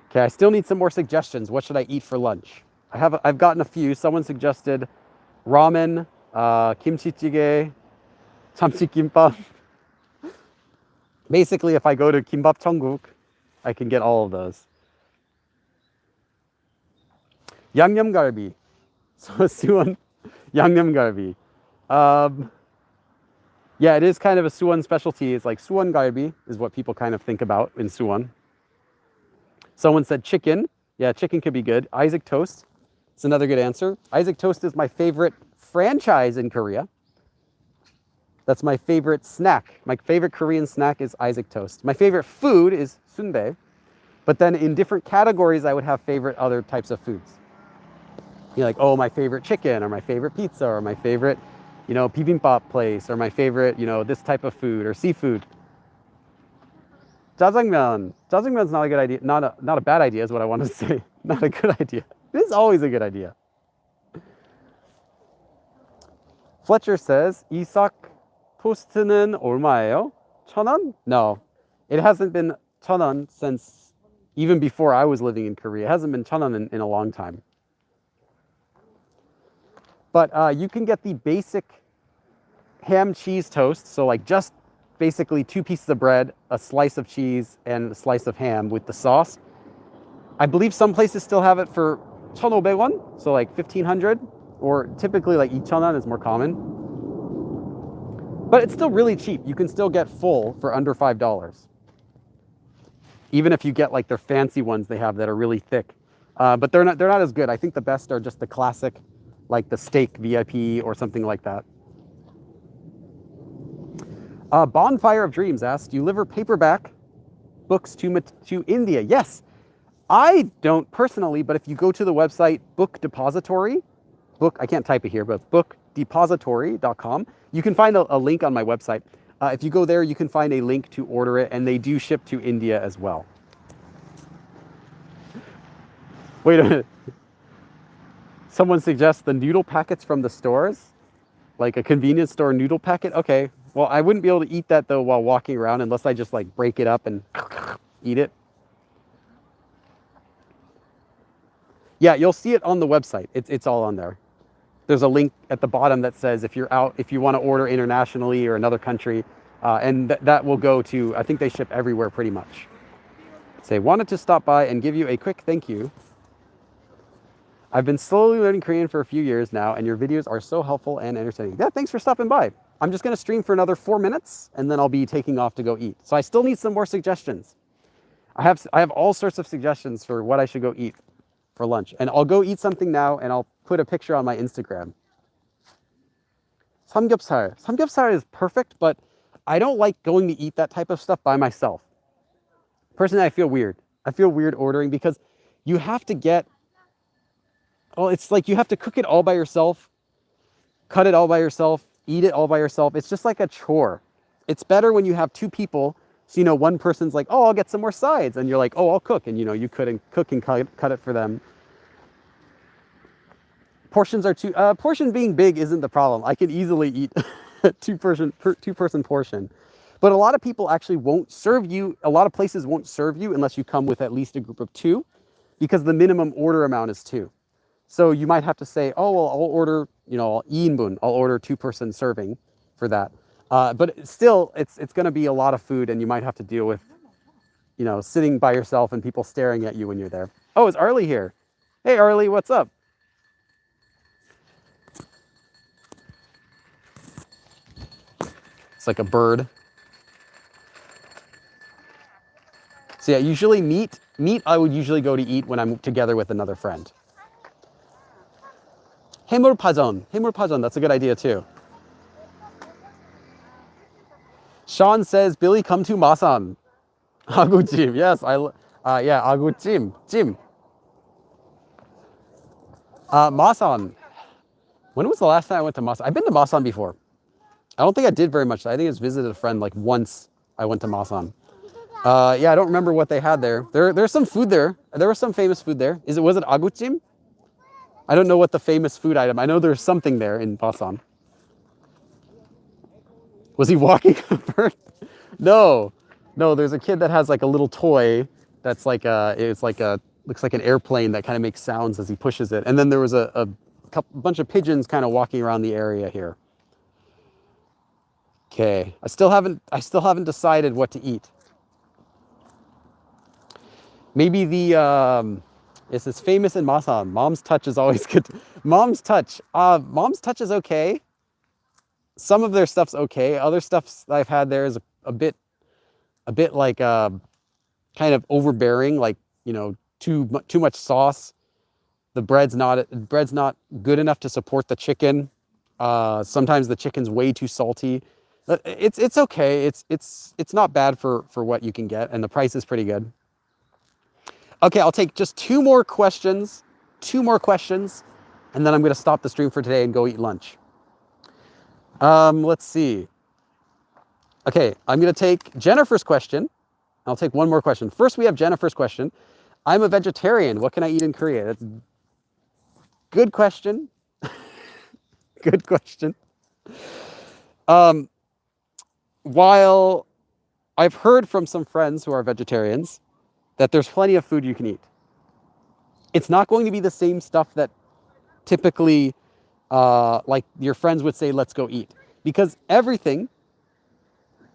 Speaker 1: Okay, I still need some more suggestions. What should I eat for lunch? I've gotten a few. Someone suggested ramen, kimchi jjigae, 참치 kimbap. Basically, if I go to Kimbap Cheongguk, I can get all of those. 양념갈비. So Suwon 양념갈비. Yeah, it is kind of a Suwon specialty. It's like Suwon galbi is what people kind of think about in Suwon. Someone said chicken. Yeah, chicken could be good. Isaac Toast. It's another good answer. Isaac Toast is my favorite franchise in Korea. That's my favorite snack. My favorite Korean snack is Isaac Toast. My favorite food is sundae. But then in different categories, I would have favorite other types of foods. Like, oh, my favorite chicken, or my favorite pizza, or my favorite, you know, bibimbap place, or my favorite, you know, this type of food or seafood. Jjajangmyeon. Jjajangmyeon's not a good idea. Not a bad idea is what I want to say. Not a good idea. This is always a good idea. Fletcher says, 이삭 토스트는 얼마예요? 1,000원? No, it hasn't been 1,000원 since even before I was living in Korea. It hasn't been 1,000원 in a long time. But you can get the basic ham cheese toast. So like just basically 2 pieces of bread, a slice of cheese, and a slice of ham with the sauce. I believe some places still have it for 1,500원, so like 1,500, or typically like 2,000원 is more common. But it's still really cheap. You can still get full for under $5. Even if you get like their fancy ones they have that are really thick. But they're not as good. I think the best are just the classic, like the steak VIP or something like that. Bonfire of Dreams asks, do you deliver paperback books to India? Yes. I don't personally, but if you go to the website Book Depository, I can't type it here, but bookdepository.com, you can find a link on my website. If you go there, you can find a link to order it, and they do ship to India as well. Wait a minute. Someone suggests the noodle packets from the stores, like a convenience store noodle packet. Okay, well, I wouldn't be able to eat that though while walking around unless I just like break it up and eat it. Yeah, you'll see it on the website. It's all on there. There's a link at the bottom that says if you want to order internationally or another country, and that will go to, I think they ship everywhere pretty much. Say, wanted to stop by and give you a quick thank you. I've been slowly learning Korean for a few years now, and your videos are so helpful and entertaining. Yeah, thanks for stopping by. I'm just going to stream for another 4 minutes, and then I'll be taking off to go eat. So I still need some more suggestions. I have all sorts of suggestions for what I should go eat for lunch. And I'll go eat something now, and I'll put a picture on my Instagram. Samgyeopsal. Samgyeopsal is perfect, but I don't like going to eat that type of stuff by myself. Personally, I feel weird. I feel weird ordering because you have to get, well, it's like you have to cook it all by yourself, cut it all by yourself, eat it all by yourself. It's just like a chore. It's better when you have 2 people. So, you know, one person's like, oh, I'll get some more sides. And you're like, oh, I'll cook. And, you know, you cook and cut it for them. Portions are portion being big isn't the problem. I can easily eat a two-person portion. But a lot of people actually won't serve you. A lot of places won't serve you unless you come with at least a group of 2, because the minimum order amount is 2. So you might have to say, oh, well, I'll order, you know, 2인분. I'll order 2-person serving for that. But still, it's going to be a lot of food, and you might have to deal with, you know, sitting by yourself and people staring at you when you're there. Oh, is Arlie here? Hey, Arlie, what's up? It's like a bird. So yeah, usually meat I would usually go to eat when I'm together with another friend. 해물파전, that's a good idea too. Sean says, Billy, come to Masan. 아구찜, yes, yeah, 아구찜, 찜. Masan. When was the last time I went to Masan? I've been to Masan before. I don't think I did very much. I think I just visited a friend like once I went to Masan. Yeah, I don't remember what they had there. There's some food there. There was some famous food there. Was it aguchim? I don't know what the famous food item. I know there's something there in Masan. Was he walking a bird? No, there's a kid that has like a little toy that's like looks like an airplane that kind of makes sounds as he pushes it. And then there was a bunch of pigeons kind of walking around the area here. Okay, I still haven't decided what to eat. Maybe it's famous in Masan. Mom's Touch is always good. Mom's Touch is okay. Some of their stuff's okay. Other stuff I've had there is a bit like kind of overbearing, like, you know, too much sauce. The bread's not good enough to support the chicken. Sometimes the chicken's way too salty. It's okay. It's not bad for what you can get, and the price is pretty good. Okay, I'll take just 2 more questions, and then I'm going to stop the stream for today and go eat lunch. Let's see. Okay, I'm going to take Jennifer's question. I'll take one more question. First, we have Jennifer's question. I'm a vegetarian. What can I eat in Korea? That's a good question. Good question. While I've heard from some friends who are vegetarians that there's plenty of food you can eat, it's not going to be the same stuff that typically like your friends would say, let's go eat. Because everything,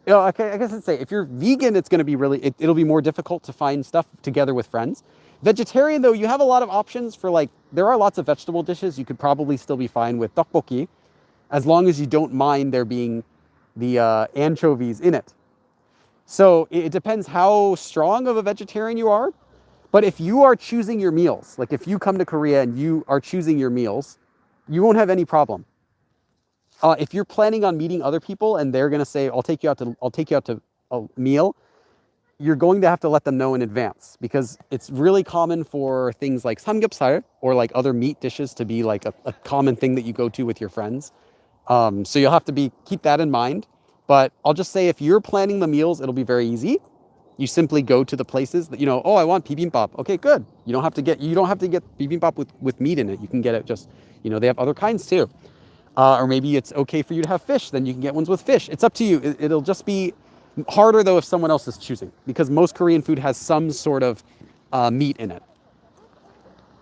Speaker 1: okay, I guess I'd say if you're vegan, it's going to be it'll be more difficult to find stuff together with friends. Vegetarian, though, you have a lot of options for there are lots of vegetable dishes. You could probably still be fine with tteokbokki, as long as you don't mind there being the anchovies in it. So it depends how strong of a vegetarian you are. But if you are choosing your meals, like if you come to Korea and you are choosing your meals, you won't have any problem. If you're planning on meeting other people and they're going to say, I'll take you out to a meal, you're going to have to let them know in advance, because it's really common for things like samgyeopsal or like other meat dishes to be like a common thing that you go to with your friends. So you'll have to keep that in mind. But I'll just say, if you're planning the meals, it'll be very easy. You simply go to the places that, oh, I want bibimbap. Okay, good. You don't have to get bibimbap with meat in it. You can get it just, they have other kinds too. Or maybe it's okay for you to have fish, then you can get ones with fish. It's up to you. It'll just be harder, though, if someone else is choosing, because most Korean food has some sort of meat in it.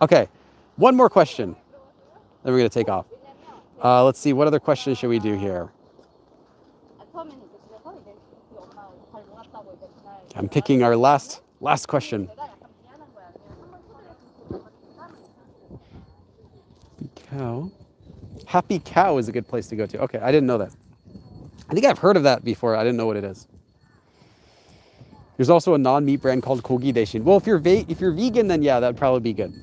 Speaker 1: Okay, one more question. Then we're going to take off. Let's see, what other questions should we do here? I'm picking our last question. Cow. Happy Cow is a good place to go to. Okay, I didn't know that. I think I've heard of that before. I didn't know what it is. There's also a non-meat brand called Kogi Deshin. Well, if you're vegan, then yeah, that'd probably be good.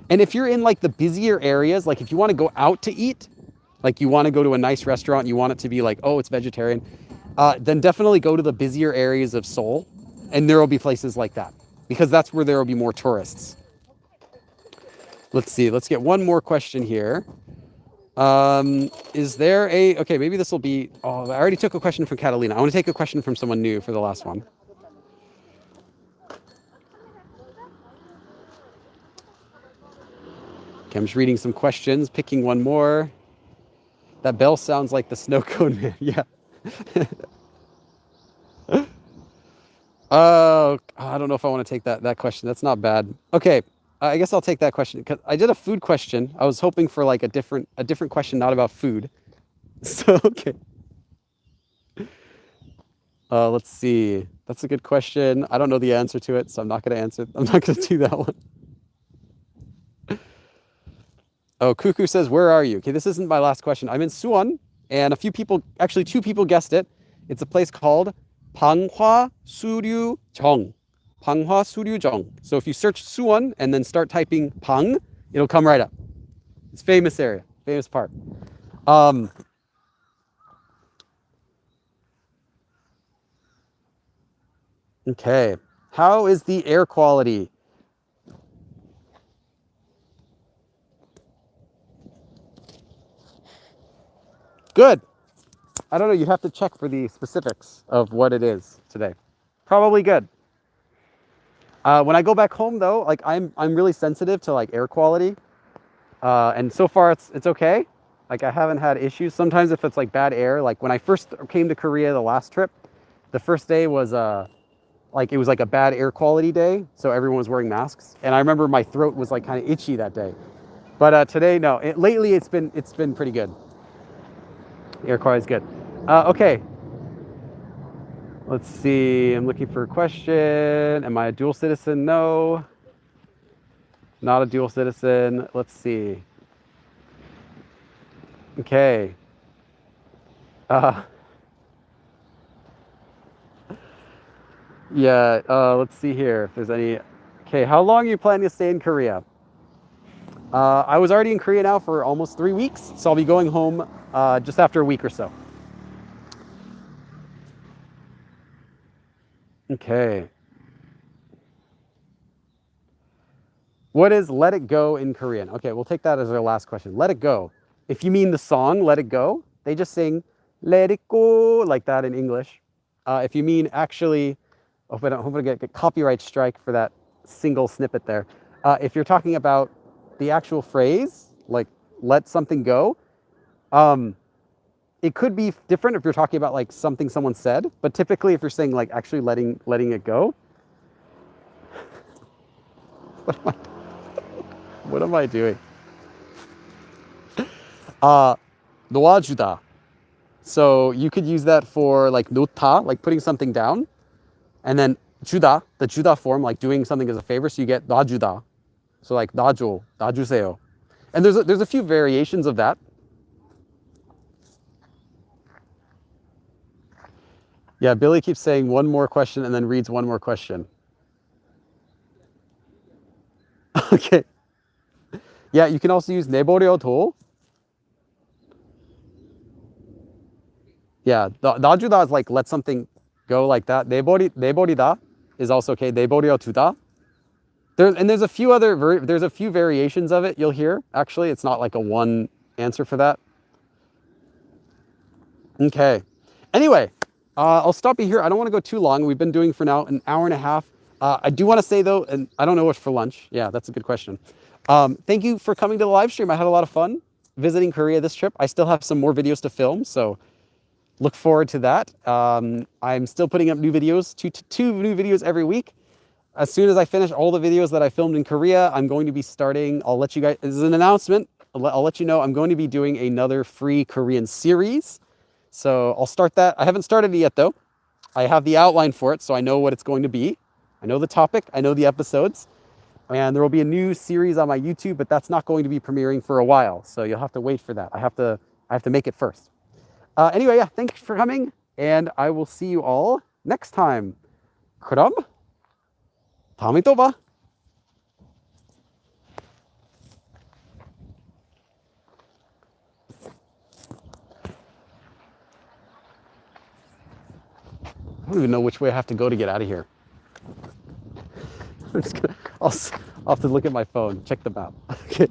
Speaker 1: And if you're in like the busier areas, like if you want to go out to eat, like you want to go to a nice restaurant, you want it to be like, oh, it's vegetarian, then definitely go to the busier areas of Seoul, and there will be places like that, because that's where there will be more tourists. Let's see. Let's get one more question here. Is there okay, maybe this will be, I already took a question from Catalina. I want to take a question from someone new for the last one. Okay, I'm just reading some questions, picking one more. That bell sounds like the snow cone man. Yeah. I don't know if I want to take that question. That's not bad. Okay. I guess I'll take that question, because I did a food question. I was hoping for like a different question, not about food. So, okay. Let's see. That's a good question. I don't know the answer to it, so I'm not going to answer. I'm not going to do that one. Oh, Cuckoo says, where are you? Okay, this isn't my last question. I'm in Suwon, and actually 2 people guessed it. It's a place called Panghwa Suryujong. Panghwa Suryujong. So if you search Suwon and then start typing Pang, it'll come right up. It's famous area, famous part. Okay. How is the air quality? Good. I don't know. You have to check for the specifics of what it is today. Probably good. When I go back home, though, like I'm really sensitive to like air quality, and so far it's okay. Like I haven't had issues. Sometimes if it's like bad air, like when I first came to Korea the last trip, the first day was like it was like a bad air quality day, so everyone was wearing masks, and I remember my throat was like kind of itchy that day. But today, no. Lately, it's been pretty good. Air quality is good. Okay. Let's see. I'm looking for a question. Am I a dual citizen? No. Not a dual citizen. Let's see. Okay. Yeah. Let's see here if there's any. Okay. How long are you planning to stay in Korea? I was already in Korea now for almost 3 weeks, so I'll be going home just after a week or so. Okay. What is let it go in Korean? Okay, we'll take that as our last question. Let it go. If you mean the song Let It Go, they just sing Let It Go like that in English. If you mean actually, hope I don't get a copyright strike for that single snippet there. If you're talking about the actual phrase, like let something go, it could be different if you're talking about like something someone said, but typically if you're saying like actually letting it go, what am I doing? 놓아주다. So you could use that for like 놓다, like putting something down, and then 주다, the 주다 form, like doing something as a favor. So you get 놔주다. So like 놔줘, 놔주세요. And there's a few variations of that. Yeah, Billy keeps saying one more question and then reads one more question. Okay. Yeah, you can also use 내버려둬. Yeah, 놔주다 is like let something go like that. 내버리다 is also okay. 내버려두다. There's a few other there's a few variations of it you'll hear. Actually, it's not like a one answer for that. Okay. Anyway, I'll stop you here. I don't want to go too long. We've been doing for now an hour and a half. I do want to say though, and I don't know what's for lunch. Yeah, that's a good question. Thank you for coming to the live stream. I had a lot of fun visiting Korea this trip. I still have some more videos to film, so look forward to that. I'm still putting up new videos, two new videos every week. As soon as I finish all the videos that I filmed in Korea, I'm going to be starting, I'll let you guys, this is an announcement. I'll let you know I'm going to be doing another free Korean series. So I'll start that. I haven't started it yet though. I have the outline for it, so I know what it's going to be. I know the topic, I know the episodes, and there will be a new series on my YouTube, but that's not going to be premiering for a while. So you'll have to wait for that. I have to make it first. Anyway, yeah, thanks for coming, and I will see you all next time. 그럼 다음에 또 봐. I don't even know which way I have to go to get out of here. I'll have to look at my phone, check the map. Okay.